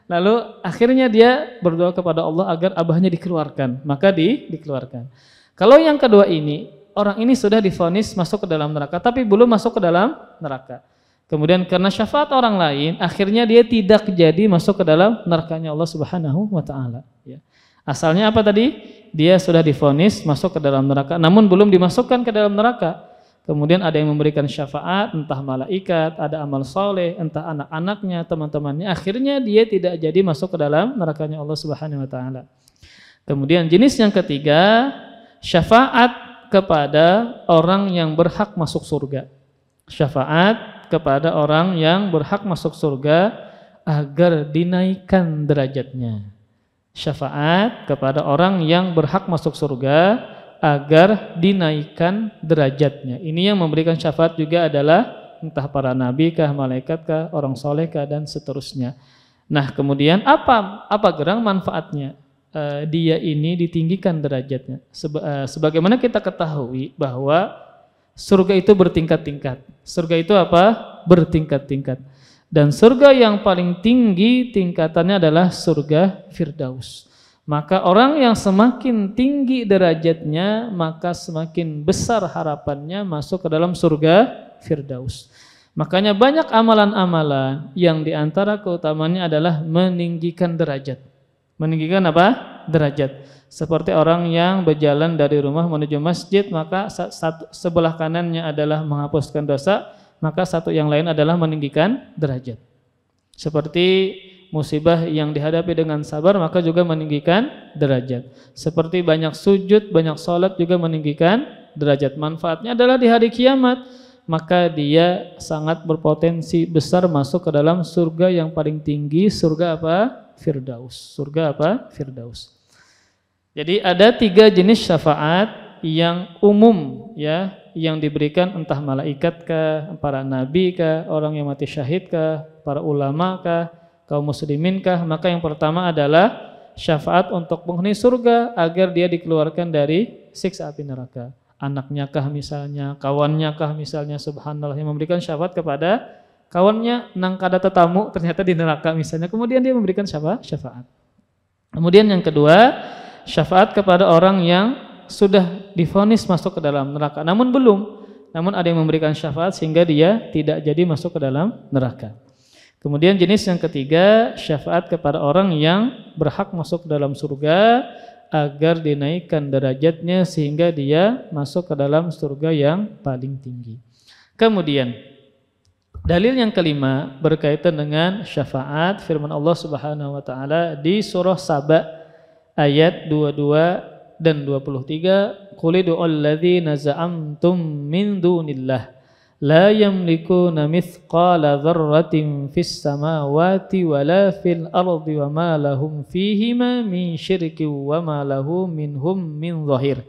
lalu akhirnya dia berdoa kepada Allah agar abahnya dikeluarkan, maka dikeluarkan. Kalau yang kedua ini, orang ini sudah divonis masuk ke dalam neraka, tapi belum masuk ke dalam neraka. Kemudian karena syafaat orang lain, akhirnya dia tidak jadi masuk ke dalam nerakanya Allah Subhanahu wa Ta'ala. Ya. Asalnya apa tadi? Dia sudah divonis masuk ke dalam neraka, namun belum dimasukkan ke dalam neraka. Kemudian ada yang memberikan syafaat, entah malaikat, ada amal soleh, entah anak-anaknya, teman-temannya. Akhirnya dia tidak jadi masuk ke dalam nerakanya Allah Subhanahu wa Ta'ala. Kemudian jenis yang ketiga, syafaat kepada orang yang berhak masuk surga. Syafaat kepada orang yang berhak masuk surga agar dinaikkan derajatnya. Syafaat kepada orang yang berhak masuk surga agar dinaikkan derajatnya. Ini yang memberikan syafaat juga adalah entah para nabi kah, malaikat kah, orang soleh kah, dan seterusnya. Nah, kemudian apa gerang manfaatnya? Dia ini ditinggikan derajatnya. Sebagaimana kita ketahui bahwa surga itu bertingkat-tingkat. Surga itu apa? Bertingkat-tingkat. Dan surga yang paling tinggi tingkatannya adalah surga Firdaus. Maka orang yang semakin tinggi derajatnya, maka semakin besar harapannya masuk ke dalam surga Firdaus. Makanya banyak amalan-amalan yang diantara keutamaannya adalah meninggikan derajat. Meninggikan apa? Derajat. Seperti orang yang berjalan dari rumah menuju masjid, maka sebelah kanannya adalah menghapuskan dosa, maka satu yang lain adalah meninggikan derajat. Seperti musibah yang dihadapi dengan sabar, maka juga meninggikan derajat. Seperti banyak sujud, banyak sholat juga meninggikan derajat. Manfaatnya adalah di hari kiamat, maka dia sangat berpotensi besar masuk ke dalam surga yang paling tinggi, surga apa? Firdaus. Surga apa? Firdaus. Jadi ada 3 jenis syafaat yang umum, ya, yang diberikan entah malaikat kah, para nabi kah, orang yang mati syahid kah, para ulama kah, kaum muslimin kah. Maka yang pertama adalah syafaat untuk penghuni surga agar dia dikeluarkan dari siksa api neraka. Anaknya kah misalnya, kawannya kah misalnya, subhanallah, yang memberikan syafaat kepada kawannya nang kada tetamu ternyata di neraka misalnya, kemudian dia memberikan syafaat. Kemudian yang kedua, syafaat kepada orang yang sudah divonis masuk ke dalam neraka namun belum, namun ada yang memberikan syafaat sehingga dia tidak jadi masuk ke dalam neraka. Kemudian jenis yang ketiga, syafaat kepada orang yang berhak masuk ke dalam surga agar dinaikkan derajatnya sehingga dia masuk ke dalam surga yang paling tinggi. Kemudian dalil yang kelima berkaitan dengan syafaat, firman Allah Subhanahu wa Ta'ala di surah Saba ayat 22 dan 23, qul ud'ul ladzina za'amtum min dunillah la yamlikuna mithqala dzarratin fis samawati wala fil ardi wama lahum fihima min syirkin wama lahu minhum min dhahir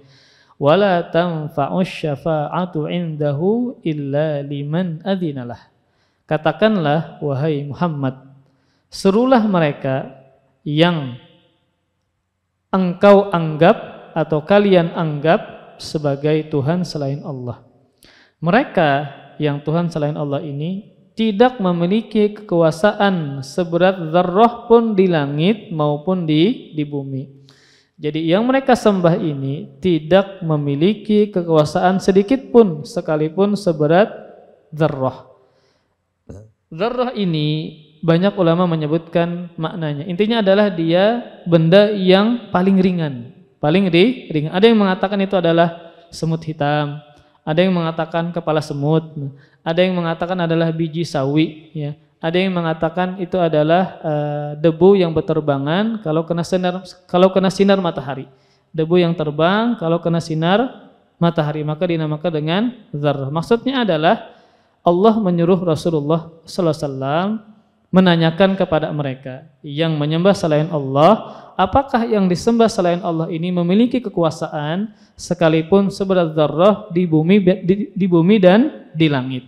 wala tanfa'ush syafa'atu 'indahu illa liman adzinalah. Katakanlah wahai Muhammad, serulah mereka yang engkau anggap atau kalian anggap sebagai Tuhan selain Allah. Mereka yang Tuhan selain Allah ini tidak memiliki kekuasaan seberat zarrah pun di langit maupun di bumi. Jadi yang mereka sembah ini tidak memiliki kekuasaan sedikit pun sekalipun seberat zarrah. Zarrah ini banyak ulama menyebutkan maknanya. Intinya adalah dia benda yang paling ringan, paling ringan. Ada yang mengatakan itu adalah semut hitam, ada yang mengatakan kepala semut, ada yang mengatakan adalah biji sawi, ya. Ada yang mengatakan itu adalah debu yang berterbangan kalau kena sinar matahari. Debu yang terbang kalau kena sinar matahari, maka dinamakan dengan zarrah. Maksudnya adalah Allah menyuruh Rasulullah sallallahu alaihi wasallam menanyakan kepada mereka yang menyembah selain Allah, apakah yang disembah selain Allah ini memiliki kekuasaan sekalipun seberat zarrah di bumi dan di langit.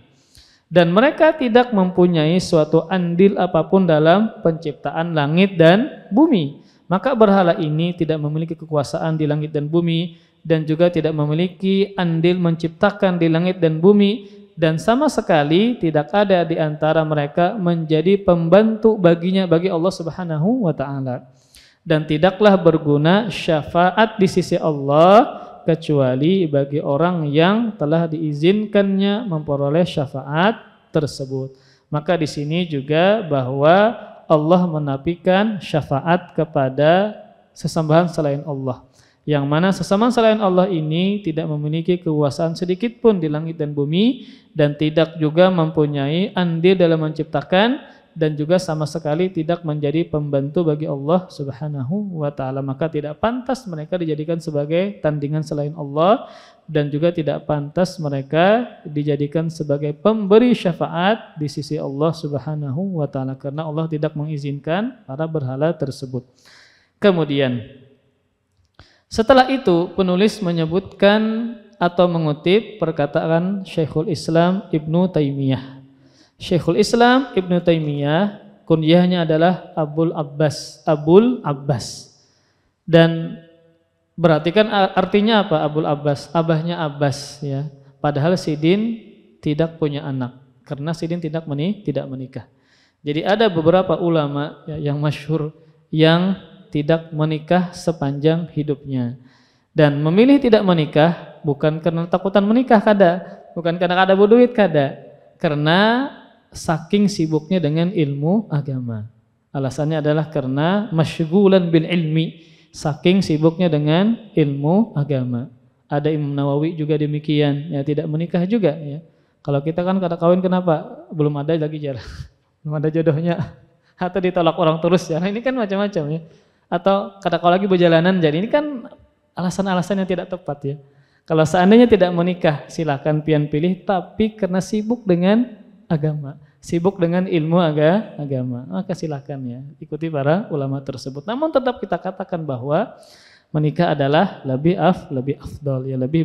Dan mereka tidak mempunyai suatu andil apapun dalam penciptaan langit dan bumi. Maka berhala ini tidak memiliki kekuasaan di langit dan bumi, dan juga tidak memiliki andil menciptakan di langit dan bumi, dan sama sekali tidak ada di antara mereka menjadi pembantu baginya bagi Allah Subhanahu wa taala. Dan tidaklah berguna syafaat di sisi Allah kecuali bagi orang yang telah diizinkannya memperoleh syafaat tersebut. Maka di sini juga bahwa Allah menafikan syafaat kepada sesembahan selain Allah. Yang mana sesembahan selain Allah ini tidak memiliki kekuasaan sedikit pun di langit dan bumi, dan tidak juga mempunyai andil dalam menciptakan, dan juga sama sekali tidak menjadi pembantu bagi Allah Subhanahu wa taala. Maka tidak pantas mereka dijadikan sebagai tandingan selain Allah, dan juga tidak pantas mereka dijadikan sebagai pemberi syafaat di sisi Allah Subhanahu wa taala, karena Allah tidak mengizinkan para berhala tersebut. Kemudian setelah itu penulis menyebutkan atau mengutip perkataan Syekhul Islam Ibnu Taimiyah. Syekhul Islam Ibnu Taimiyah kunyahnya adalah Abul Abbas. Dan berarti kan artinya apa Abul Abbas? Abahnya Abbas ya. Padahal Sidin tidak punya anak karena Sidin tidak menikah. Jadi ada beberapa ulama ya, yang masyhur yang tidak menikah sepanjang hidupnya. Dan memilih tidak menikah bukan karena takutan menikah kada, bukan karena kada duit kada, karena saking sibuknya dengan ilmu agama. Alasannya adalah karena masyghulan bil ilmi, saking sibuknya dengan ilmu agama. Ada Imam Nawawi juga demikian, ya tidak menikah juga ya. Kalau kita kan kada kawin kenapa? Belum ada lagi jalan. Belum ada jodohnya. Atau ditolak orang terus ya. Nah, ini kan macam-macam ya. Atau kada kau lagi berjalanan, jadi ini kan alasan-alasan yang tidak tepat ya. Kalau seandainya tidak menikah silakan pian pilih, tapi karena sibuk dengan agama, sibuk dengan ilmu agama, maka silakan ya ikuti para ulama tersebut. Namun tetap kita katakan bahwa menikah adalah lebih afdal ya, lebih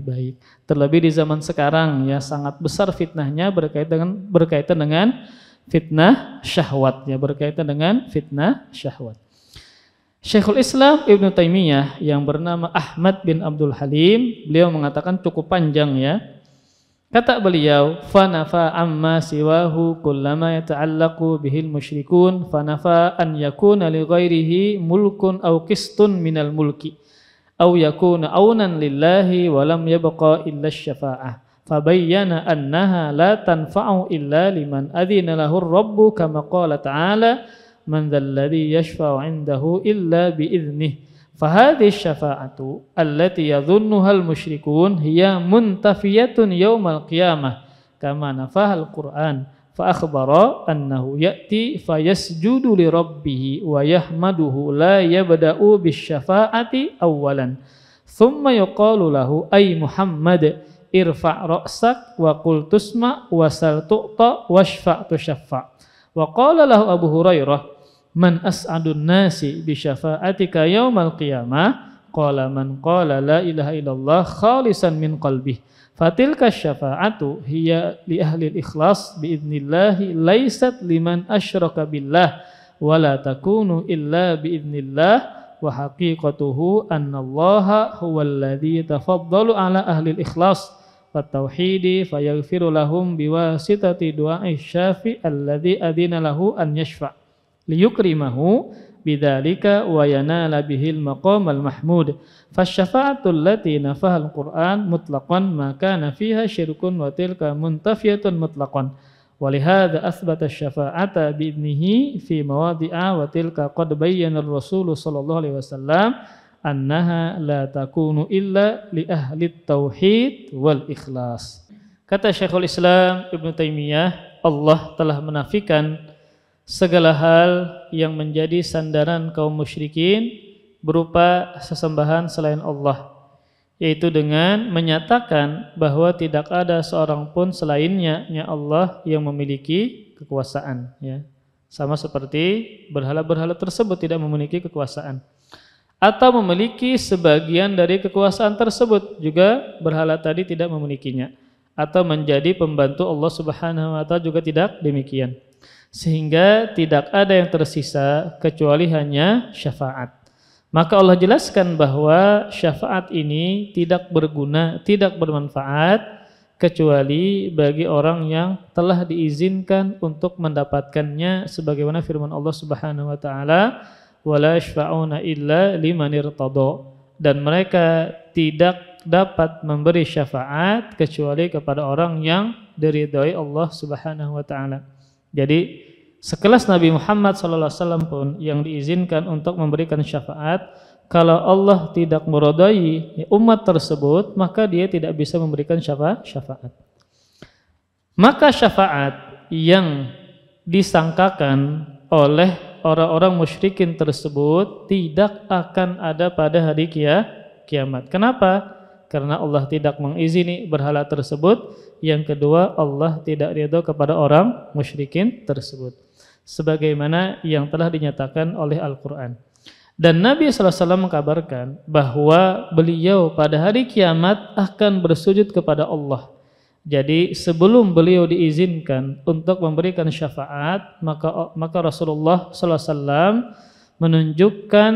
baik. Terlebih di zaman sekarang ya sangat besar fitnahnya berkaitan dengan fitnah syahwat ya, berkaitan dengan fitnah syahwat. Syekhul Islam Ibnu Taimiyah yang bernama Ahmad bin Abdul Halim, beliau mengatakan cukup panjang ya. Kata beliau, fanafa amma siwahu kullama yata'allaqu bihil musyrikun fanafa an yakuna li ghairihi mulkun aw qistun minal mulki aw yakuna aunan lillahi wa lam yabqa illa syafa'ah fabayyana annaha la tanfa'u illa liman adhina lahu ar-rabbu kama qala ta'ala man dzalladzi yashfa'u 'indahu illa bi'idhnihi. Fahadhi syafa'atu allati yadhunnuha al-musyrikun hiya muntafiyatun yaumal qiyamah kama nafahal Qur'an fa akhbara annahu ya'ti fayasjudu li rabbih wa yahmaduhu la yabda'u bisyafa'ati awwalan thumma yuqalu lahu ay Muhammad irfa' ra'sak wa qul tusma' wa sal tu'ta washfa' tushaffa'. Wa qala lahu Abu Hurairah man as'adun nasi bi syafa'atika yaumal qiyamah qala man qala la ilaha illallah khalisan min qalbih fatilka syafa'atu hiya li ahli al-ikhlas bi idznillah laysat liman asyraka billah wa la takunu illa bi idznillah wa haqiqatuhu annallaha huwal ladzi tafaddalu ala ahli al-ikhlas wat tauhidi fayaghfiru lahum biwasitati du'a'i syafi' alladzi adina lahu an yashfa' liyukrimahu bidzalika wa yanala bihil maqamal mahmud fasyafa'atu allati nafaha al-Qur'an mutlaqan ma kana fiha syirkun wa tilka muntafiyatun mutlaqan wa lihadza athbata asy-syafa'ata bi'idnihi fi mawadi'a wa tilka qad bayyana ar-rasul sallallahu alaihi wasallam annaha la takunu illa li ahli tauhid wal ikhlas. Kata Syekhul Islam Ibnu Taimiyah, Allah telah menafikan segala hal yang menjadi sandaran kaum musyrikin berupa sesembahan selain Allah, yaitu dengan menyatakan bahwa tidak ada seorang pun selainnya Allah yang memiliki kekuasaan ya. Sama seperti berhala-berhala tersebut tidak memiliki kekuasaan, atau memiliki sebagian dari kekuasaan tersebut juga berhala tadi tidak memilikinya, atau menjadi pembantu Allah Subhanahu wa taala juga tidak demikian. Sehingga tidak ada yang tersisa kecuali hanya syafaat. Maka Allah jelaskan bahwa syafaat ini tidak berguna, tidak bermanfaat kecuali bagi orang yang telah diizinkan untuk mendapatkannya, sebagaimana firman Allah Subhanahu wa taala, wala yashfa'una illa liman irtada, dan mereka tidak dapat memberi syafaat kecuali kepada orang yang diridhai Allah Subhanahu wa taala. Jadi sekelas Nabi Muhammad SAW pun yang diizinkan untuk memberikan syafaat, kalau Allah tidak meridai umat tersebut, maka dia tidak bisa memberikan syafaat. Maka syafaat yang disangkakan oleh orang-orang musyrikin tersebut tidak akan ada pada hari kiamat. Kenapa? Karena Allah tidak mengizini berhala tersebut. Yang kedua, Allah tidak ridho kepada orang musyrikin tersebut, sebagaimana yang telah dinyatakan oleh Al-Quran. Dan Nabi SAW mengkabarkan bahwa beliau pada hari kiamat akan bersujud kepada Allah. Jadi sebelum beliau diizinkan untuk memberikan syafaat, maka Rasulullah SAW menunjukkan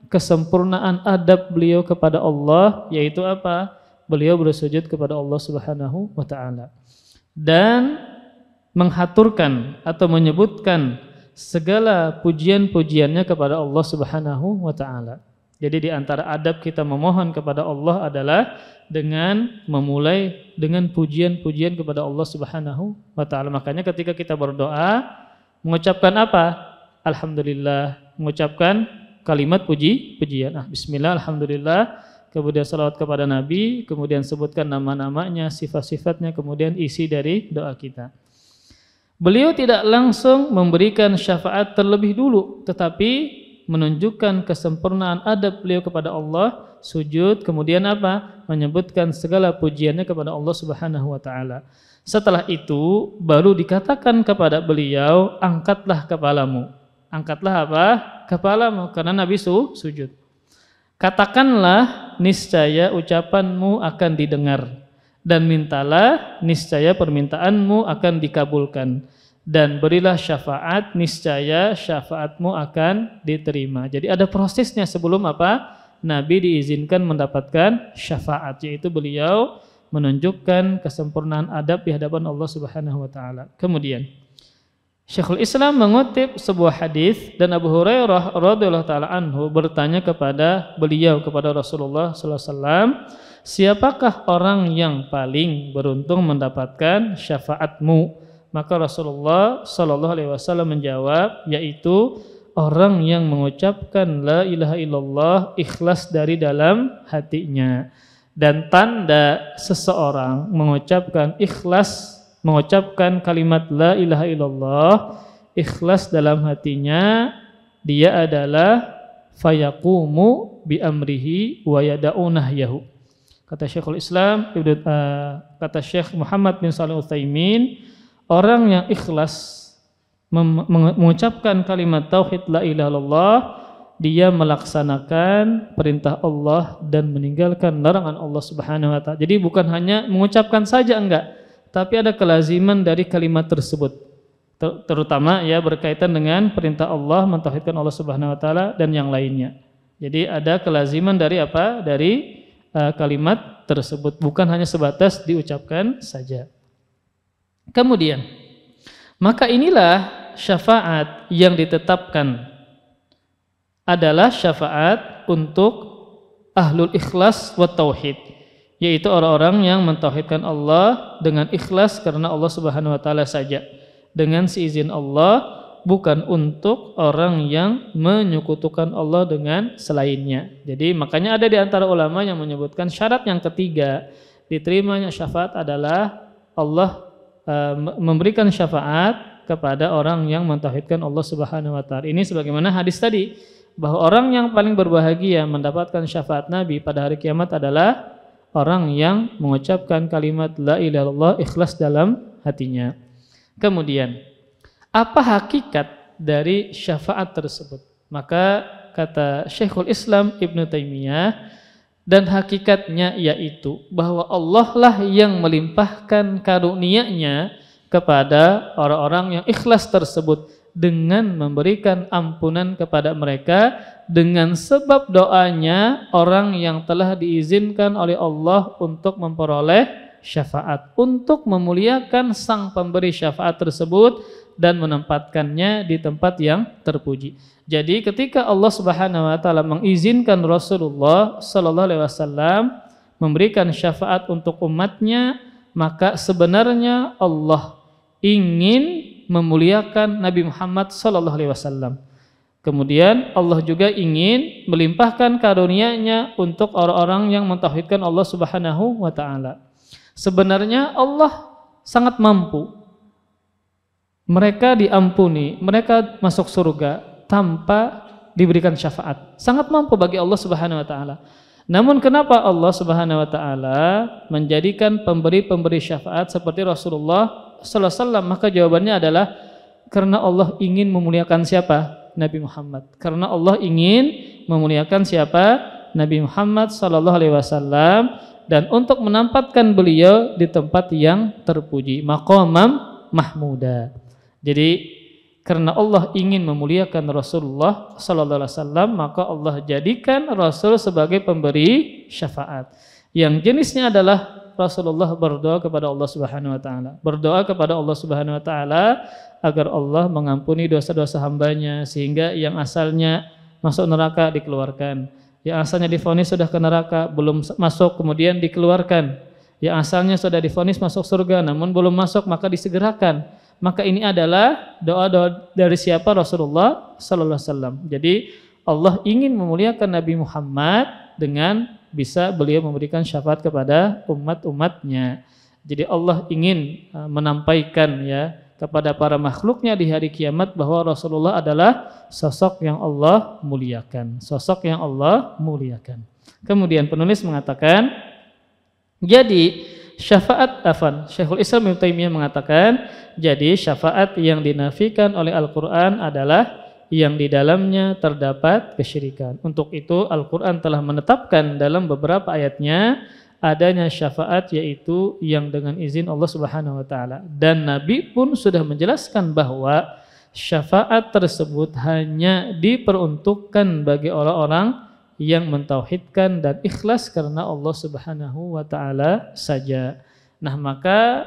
kesempurnaan adab beliau kepada Allah, yaitu apa? Beliau bersujud kepada Allah Subhanahu wa taala dan menghaturkan atau menyebutkan segala pujian-pujiannya kepada Allah Subhanahu wa taala. Jadi di antara adab kita memohon kepada Allah adalah dengan memulai dengan pujian-pujian kepada Allah Subhanahu wa taala. Makanya ketika kita berdoa mengucapkan apa? Alhamdulillah, mengucapkan kalimat pujian. Bismillah, alhamdulillah, kemudian salawat kepada Nabi, kemudian sebutkan nama-namanya, sifat-sifatnya, kemudian isi dari doa kita. Beliau tidak langsung memberikan syafaat terlebih dulu, tetapi menunjukkan kesempurnaan adab beliau kepada Allah, sujud, kemudian apa? Menyebutkan segala pujiannya kepada Allah Subhanahu wa taala. Setelah itu baru dikatakan kepada beliau, angkatlah kepalamu. Angkatlah apa? Kepalamu, karena Nabi sujud. Katakanlah, niscaya ucapanmu akan didengar, dan mintalah, niscaya permintaanmu akan dikabulkan, dan berilah syafaat, niscaya syafaatmu akan diterima. Jadi ada prosesnya sebelum apa? Nabi diizinkan mendapatkan syafaat, yaitu beliau menunjukkan kesempurnaan adab di hadapan Allah Subhanahu wa taala. Kemudian Syekhul Islam mengutip sebuah hadis, dan Abu Hurairah radhiyallahu taala anhu bertanya kepada beliau, kepada Rasulullah sallallahu alaihi wasallam, siapakah orang yang paling beruntung mendapatkan syafaatmu? Maka Rasulullah sallallahu alaihi wasallam menjawab, yaitu orang yang mengucapkan la ilaha illallah ikhlas dari dalam hatinya. Dan tanda seseorang mengucapkan kalimat la ilaha illallah ikhlas dalam hatinya, dia adalah fayaqumu bi amrihi wa yada'u nahyahu. Kata Syekhul Islam, kata Syekh Muhammad bin Shalih Al-Utsaimin, orang yang ikhlas mengucapkan kalimat tauhid la ilaha illallah, dia melaksanakan perintah Allah dan meninggalkan larangan Allah Subhanahu wa taala. Jadi bukan hanya mengucapkan saja, enggak, tapi ada kelaziman dari kalimat tersebut, terutama ya berkaitan dengan perintah Allah, mentauhidkan Allah Subhanahu wa taala dan yang lainnya. Jadi ada kelaziman dari apa? Dari kalimat tersebut, bukan hanya sebatas diucapkan saja. Kemudian, maka inilah syafaat yang ditetapkan adalah syafaat untuk ahlul ikhlas wa tauhid, yaitu orang-orang yang mentauhidkan Allah dengan ikhlas karena Allah Subhanahu wa taala saja, dengan seizin Allah, bukan untuk orang yang menyekutukan Allah dengan selainnya. Jadi makanya ada di antara ulama yang menyebutkan syarat yang ketiga diterimanya syafaat adalah Allah memberikan syafaat kepada orang yang mentauhidkan Allah Subhanahu wa taala. Ini sebagaimana hadis tadi, bahwa orang yang paling berbahagia mendapatkan syafaat Nabi pada hari kiamat adalah orang yang mengucapkan kalimat la ilaha illallah ikhlas dalam hatinya. Kemudian, apa hakikat dari syafaat tersebut? Maka kata Syekhul Islam Ibnu Taimiyah, Dan hakikatnya yaitu bahwa Allah lah yang melimpahkan karunia-Nya kepada orang-orang yang ikhlas tersebut dengan memberikan ampunan kepada mereka dengan sebab doanya orang yang telah diizinkan oleh Allah untuk memperoleh syafaat, untuk memuliakan sang pemberi syafaat tersebut dan menempatkannya di tempat yang terpuji. Jadi ketika Allah Subhanahu wa taala mengizinkan Rasulullah sallallahu alaihi wasallam memberikan syafaat untuk umatnya, maka sebenarnya Allah ingin memuliakan Nabi Muhammad sallallahu alaihi wasallam. Kemudian Allah juga ingin melimpahkan karunia-Nya untuk orang-orang yang mentauhidkan Allah Subhanahu wa taala. Sebenarnya Allah sangat mampu. Mereka diampuni, mereka masuk surga tanpa diberikan syafaat. Sangat mampu bagi Allah Subhanahu wa taala. Namun kenapa Allah Subhanahu wa taala menjadikan pemberi-pemberi syafaat seperti Rasulullah sallallahu alaihi wasallam? Maka jawabannya adalah karena Allah ingin memuliakan siapa? Nabi Muhammad. Karena Allah ingin memuliakan siapa? Nabi Muhammad sallallahu alaihi wasallam, dan untuk menempatkan beliau di tempat yang terpuji, maqamam mahmuda. Jadi karena Allah ingin memuliakan Rasulullah sallallahu alaihi wasallam, maka Allah jadikan Rasul sebagai pemberi syafaat. Yang jenisnya adalah Rasulullah berdoa kepada Allah Subhanahu wa taala. Berdoa kepada Allah Subhanahu wa taala agar Allah mengampuni dosa-dosa hambanya sehingga yang asalnya masuk neraka dikeluarkan. Yang asalnya divonis sudah ke neraka belum masuk kemudian dikeluarkan. Yang asalnya sudah divonis masuk surga namun belum masuk maka disegerakan. Maka ini adalah doa-doa dari siapa? Rasulullah sallallahu alaihi wasallam. Jadi Allah ingin memuliakan Nabi Muhammad dengan bisa beliau memberikan syafaat kepada umat-umatnya. Jadi Allah ingin menampaikan ya kepada para makhluknya di hari kiamat bahwa Rasulullah adalah sosok yang Allah muliakan. Sosok yang Allah muliakan. Kemudian penulis mengatakan, jadi syafaat Syekhul Islam Ibnu Taimiyah mengatakan, jadi syafaat yang dinafikan oleh Al-Quran adalah yang di dalamnya terdapat kesyirikan. Untuk itu Al-Quran telah menetapkan dalam beberapa ayatnya adanya syafaat yaitu yang dengan izin Allah Subhanahu wa taala. Dan Nabi pun sudah menjelaskan bahwa syafaat tersebut hanya diperuntukkan bagi orang-orang yang mentauhidkan dan ikhlas karena Allah Subhanahu wa taala saja. Nah, maka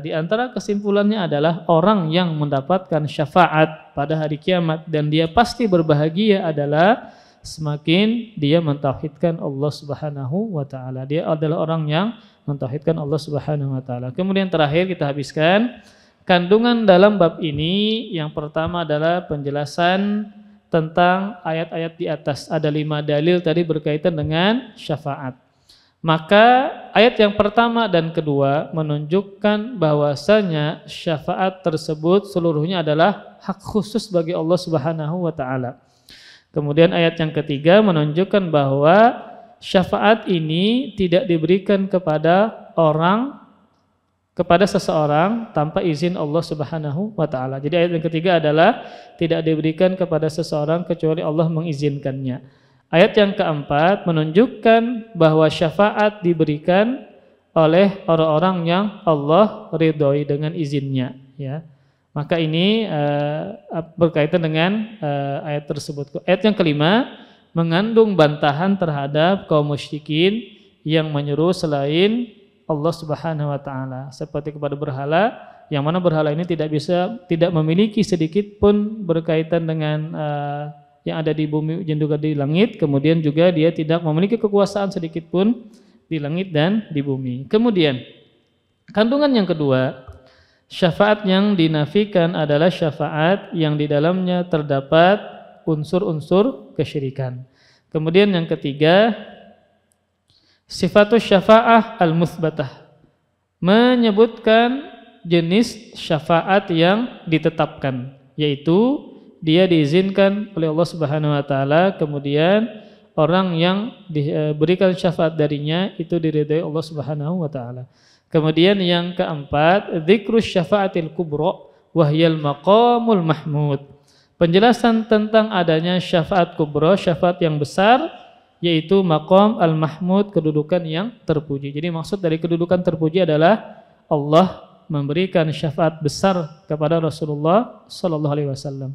di antara kesimpulannya adalah orang yang mendapatkan syafaat pada hari kiamat dan dia pasti berbahagia adalah semakin dia mentauhidkan Allah Subhanahu wa taala. Dia adalah orang yang mentauhidkan Allah Subhanahu wa taala. Kemudian terakhir kita habiskan kandungan dalam bab ini. Yang pertama adalah penjelasan tentang ayat-ayat di atas. Ada 5 dalil tadi berkaitan dengan syafaat. Maka ayat yang pertama dan kedua menunjukkan bahwasanya syafaat tersebut seluruhnya adalah hak khusus bagi Allah Subhanahu wa taala. Kemudian ayat yang ketiga menunjukkan bahwa syafaat ini tidak diberikan kepada seseorang tanpa izin Allah Subhanahu wa taala. Jadi ayat yang ketiga adalah tidak diberikan kepada seseorang kecuali Allah mengizinkannya. Ayat yang keempat menunjukkan bahwa syafaat diberikan oleh orang-orang yang Allah ridhoi dengan izinnya, ya. Maka ini berkaitan dengan ayat tersebut. Ayat yang kelima mengandung bantahan terhadap kaum musyrikin yang menyeru selain Allah Subhanahu wa taala seperti kepada berhala, yang mana berhala ini tidak memiliki sedikit pun berkaitan dengan yang ada di bumi dan juga di langit. Kemudian juga dia tidak memiliki kekuasaan sedikit pun di langit dan di bumi. Kemudian kandungan yang kedua, syafaat yang dinafikan adalah syafaat yang di dalamnya terdapat unsur-unsur kesyirikan. Kemudian yang ketiga, sifatus syafa'ah al-muthbatah, menyebutkan jenis syafaat yang ditetapkan, yaitu dia diizinkan oleh Allah Subhanahu wa taala, kemudian orang yang diberikan syafaat darinya itu diridhai Allah Subhanahu wa taala. Kemudian yang keempat, dzikrus syafaatil kubra wa hiyal maqamul mahmud. Penjelasan tentang adanya syafaat kubra, syafaat yang besar, yaitu maqam al-mahmud, kedudukan yang terpuji. Jadi maksud dari kedudukan terpuji adalah Allah memberikan syafaat besar kepada Rasulullah sallallahu alaihi wasallam.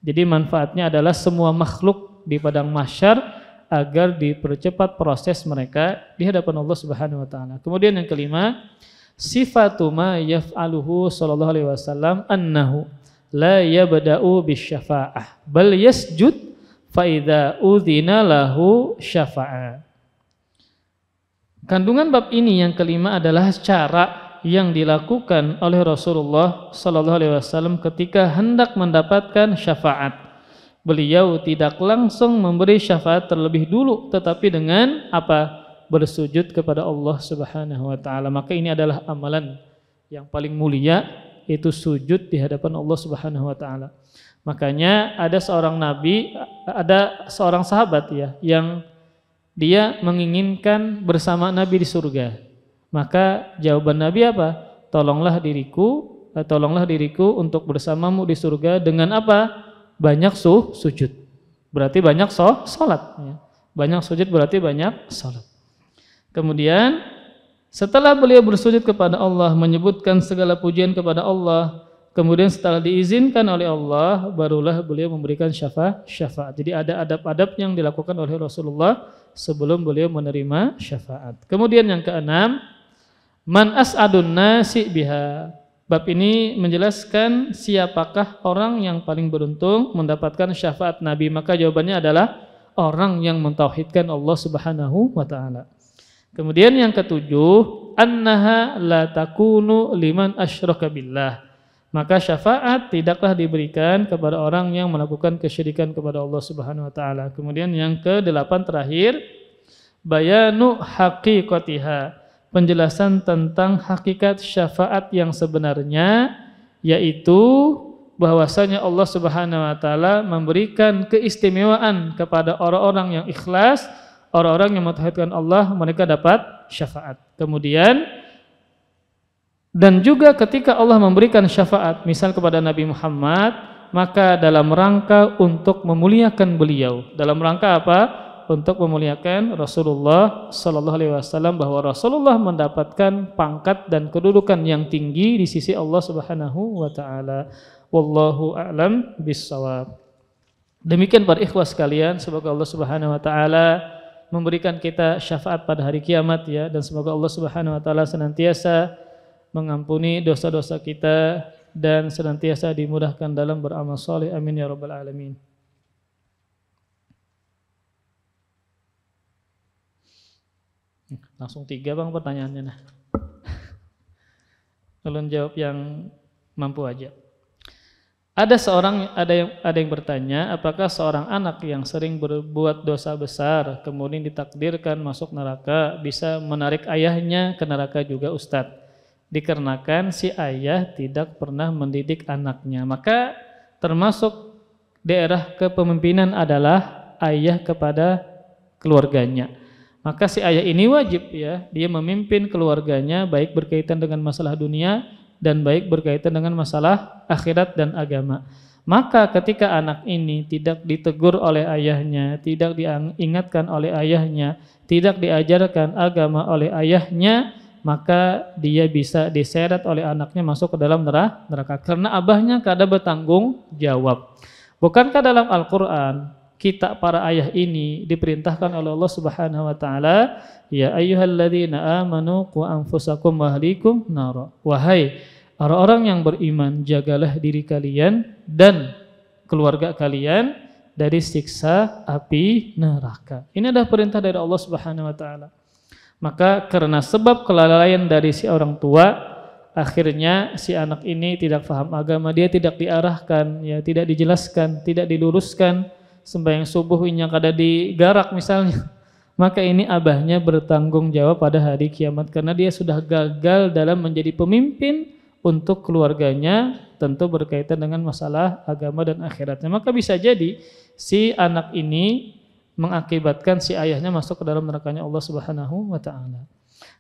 Jadi manfaatnya adalah semua makhluk di padang mahsyar agar dipercepat proses mereka di hadapan Allah Subhanahu wa taala. Kemudian yang kelima, sifatu ma yaf'aluhu sallallahu alaihi wasallam annahu la yabda'u bisyafa'ah bal yasjud fa idza udzina lahu syafa'a. Kandungan bab ini yang kelima adalah cara yang dilakukan oleh Rasulullah sallallahu alaihi wasallam ketika hendak mendapatkan syafaat. Beliau tidak langsung memberi syafaat terlebih dulu, tetapi dengan apa? Bersujud kepada Allah Subhanahu wa taala. Maka ini adalah amalan yang paling mulia, yaitu sujud di hadapan Allah Subhanahu wa taala. Makanya ada seorang sahabat ya yang dia menginginkan bersama Nabi di surga. Maka jawaban Nabi apa? Tolonglah diriku untuk bersamamu di surga dengan apa? Banyak sujud. Berarti banyak salat ya. Banyak sujud berarti banyak salat. Kemudian setelah beliau bersujud kepada Allah, menyebutkan segala pujian kepada Allah, kemudian setelah diizinkan oleh Allah, barulah beliau memberikan syafaat. Jadi ada adab-adab yang dilakukan oleh Rasulullah sebelum beliau menerima syafaat. Kemudian yang keenam, man as'adun nasi biha. Bab ini menjelaskan siapakah orang yang paling beruntung mendapatkan syafaat Nabi. Maka jawabannya adalah orang yang mentauhidkan Allah Subhanahu wa taala. Kemudian yang ketujuh, annaha la takunu liman asyraka billah. Maka syafaat tidaklah diberikan kepada orang yang melakukan kesyirikan kepada Allah Subhanahu wa taala. Kemudian yang kedelapan terakhir, bayanu haqiqatiha. Penjelasan tentang hakikat syafaat yang sebenarnya, yaitu bahwasanya Allah Subhanahu wa taala memberikan keistimewaan kepada orang-orang yang ikhlas, orang-orang yang mentauhidkan Allah, mereka dapat syafaat. Kemudian dan juga ketika Allah memberikan syafaat misal kepada Nabi Muhammad, maka dalam rangka untuk memuliakan beliau. Dalam rangka apa? Untuk memuliakan Rasulullah sallallahu alaihi wasallam, bahwa Rasulullah mendapatkan pangkat dan kedudukan yang tinggi di sisi Allah Subhanahu wa taala. Wallahu a'lam bissawab. Demikian para ikhwah sekalian, semoga Allah Subhanahu wa taala memberikan kita syafaat pada hari kiamat ya, dan semoga Allah Subhanahu wa taala senantiasa mengampuni dosa-dosa kita dan senantiasa dimudahkan dalam beramal saleh. Amin ya rabbal alamin. Langsung 3 bang pertanyaannya nah. Tolong jawab yang mampu aja. Ada yang bertanya, apakah seorang anak yang sering berbuat dosa besar kemudian ditakdirkan masuk neraka bisa menarik ayahnya ke neraka juga Ustadz? Dikarenakan si ayah tidak pernah mendidik anaknya. Maka termasuk daerah kepemimpinan adalah ayah kepada keluarganya. Maka si ayah ini wajib ya, dia memimpin keluarganya baik berkaitan dengan masalah dunia dan baik berkaitan dengan masalah akhirat dan agama. Maka ketika anak ini tidak ditegur oleh ayahnya, tidak diingatkan oleh ayahnya, tidak diajarkan agama oleh ayahnya, maka dia bisa diseret oleh anaknya masuk ke dalam neraka. Karena abahnya kada bertanggung jawab. Bukankah dalam Al-Quran kita para ayah ini diperintahkan oleh Allah Subhanahu wa taala, ya ayyuhalladzina amanu qu anfusakum wa ahlikum nar. Wahai orang-orang yang beriman, jagalah diri kalian dan keluarga kalian dari siksa api neraka. Ini adalah perintah dari Allah Subhanahu wa taala. Maka karena sebab kelalaian dari si orang tua, akhirnya si anak ini tidak paham agama, dia tidak diarahkan, ya tidak dijelaskan, tidak diluruskan. Sembahyang subuhnya kada digarak misalnya, maka ini abahnya bertanggung jawab pada hari kiamat karena dia sudah gagal dalam menjadi pemimpin untuk keluarganya, tentu berkaitan dengan masalah agama dan akhiratnya. Maka bisa jadi si anak ini mengakibatkan si ayahnya masuk ke dalam nerakanya Allah Subhanahu wa taala.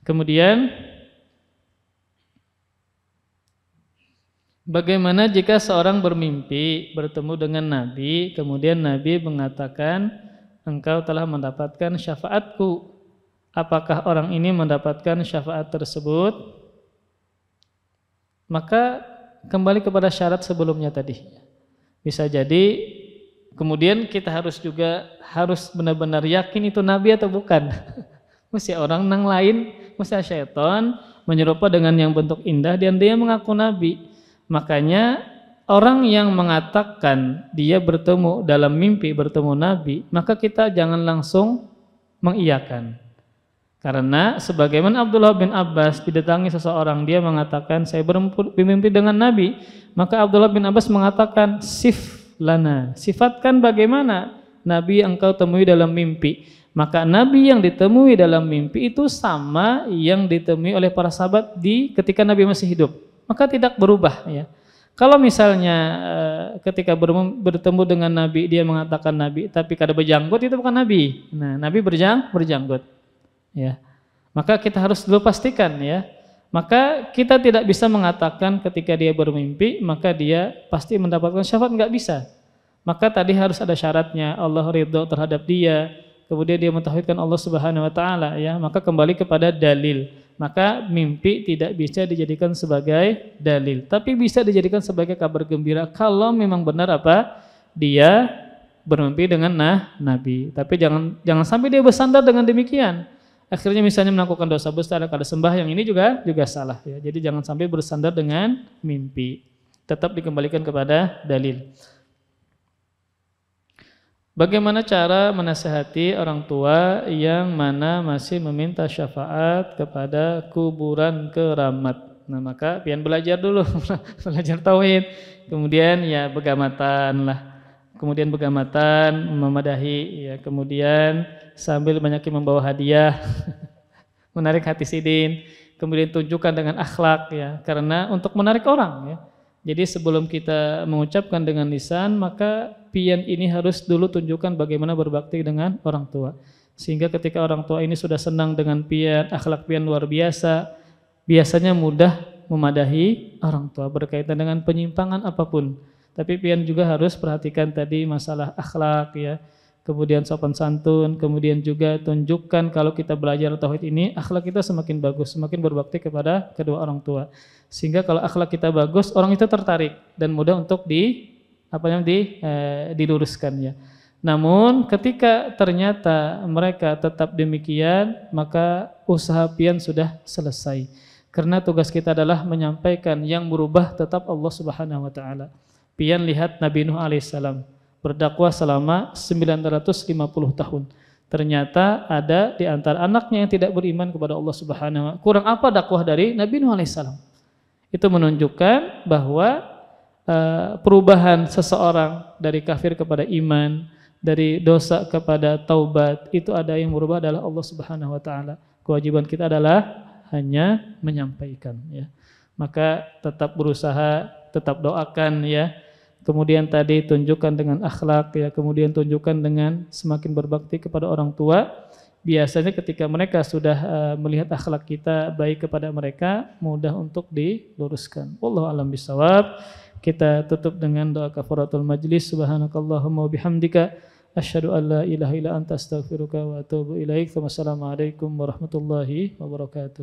Kemudian bagaimana jika seorang bermimpi bertemu dengan Nabi, kemudian Nabi mengatakan engkau telah mendapatkan syafaatku. Apakah orang ini mendapatkan syafaat tersebut? Maka kembali kepada syarat sebelumnya tadi. Bisa jadi kemudian kita harus benar-benar yakin itu nabi atau bukan. Mesti orang nang lain, mesti syaitan menyerupa dengan yang bentuk indah dan dia mengaku nabi. Makanya orang yang mengatakan dia bertemu dalam mimpi bertemu nabi, maka kita jangan langsung mengiyakan. Karena sebagaimana Abdullah bin Abbas didatangi seseorang, dia mengatakan saya bermimpi dengan nabi, maka Abdullah bin Abbas mengatakan sif lana, sifatkan bagaimana nabi yang engkau temui dalam mimpi. Maka nabi yang ditemui dalam mimpi itu sama yang ditemui oleh para sahabat ketika nabi masih hidup, maka tidak berubah ya. Kalau misalnya ketika bertemu dengan nabi dia mengatakan nabi tapi kada berjanggut, itu bukan nabi. Nah, nabi berjanggut. Ya. Maka kita harus dulu pastikan ya. Maka kita tidak bisa mengatakan ketika dia bermimpi maka dia pasti mendapatkan syafaat, enggak bisa. Maka tadi harus ada syaratnya, Allah ridho terhadap dia. Kemudian dia mentauhidkan Allah Subhanahu wa taala ya, maka kembali kepada dalil. Maka mimpi tidak bisa dijadikan sebagai dalil, tapi bisa dijadikan sebagai kabar gembira kalau memang benar apa dia bermimpi dengan nabi. Tapi jangan sampai dia bersandar dengan demikian. Akhirnya misalnya melakukan dosa besar kada sembah, yang ini juga salah ya. Jadi jangan sampai bersandar dengan mimpi. Tetap dikembalikan kepada dalil. Bagaimana cara menasihati orang tua yang mana masih meminta syafaat kepada kuburan keramat? Nah, maka pian belajar dulu, belajar tauhid. Kemudian ya begamatan lah. Kemudian begamatan, memadahi ya. Kemudian sambil banyakin membawa hadiah, menarik hati sidin. Kemudian tunjukkan dengan akhlak ya, karena untuk menarik orang ya. Jadi sebelum kita mengucapkan dengan lisan, maka pian ini harus dulu tunjukkan bagaimana berbakti dengan orang tua. Sehingga ketika orang tua ini sudah senang dengan pian, akhlak pian luar biasa, biasanya mudah memadahi orang tua berkaitan dengan penyimpangan apapun. Tapi pian juga harus perhatikan tadi masalah akhlak ya. Kemudian sopan santun, kemudian juga tunjukkan kalau kita belajar tauhid ini, akhlak kita semakin bagus, semakin berbakti kepada kedua orang tua. Sehingga kalau akhlak kita bagus, orang itu tertarik dan mudah untuk diluruskan ya. Namun ketika ternyata mereka tetap demikian, maka usaha pian sudah selesai. Karena tugas kita adalah menyampaikan, yang berubah tetap Allah Subhanahu wa taala. Pian lihat Nabi Nuh alaihissalam berdakwah selama 950 tahun. Ternyata ada di antara anaknya yang tidak beriman kepada Allah Subhanahu wa taala. Kurang apa dakwah dari Nabi Nuh alaihissalam? Itu menunjukkan bahwa perubahan seseorang dari kafir kepada iman, dari dosa kepada taubat, itu ada yang berubah adalah Allah Subhanahu wa taala. Kewajiban kita adalah hanya menyampaikan ya. Maka tetap berusaha, tetap doakan ya. Kemudian tadi tunjukkan dengan akhlak ya, kemudian tunjukkan dengan semakin berbakti kepada orang tua. Biasanya ketika mereka sudah melihat akhlak kita baik kepada mereka, mudah untuk diluruskan. Wallahu a'lam bishawab. Kita tutup dengan doa kafaratul majlis. Subhanakallahumma wa bihamdika asyhadu an la ilaha illa anta astaghfiruka wa atubu ilaik. Wassalamualaikum warahmatullahi wabarakatuh.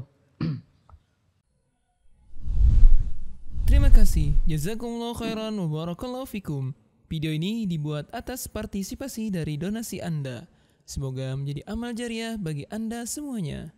Terima kasih. Jazakumullah khairan wa barakallahu fikum. Video ini dibuat atas partisipasi dari donasi Anda. Semoga menjadi amal jariah bagi Anda semuanya.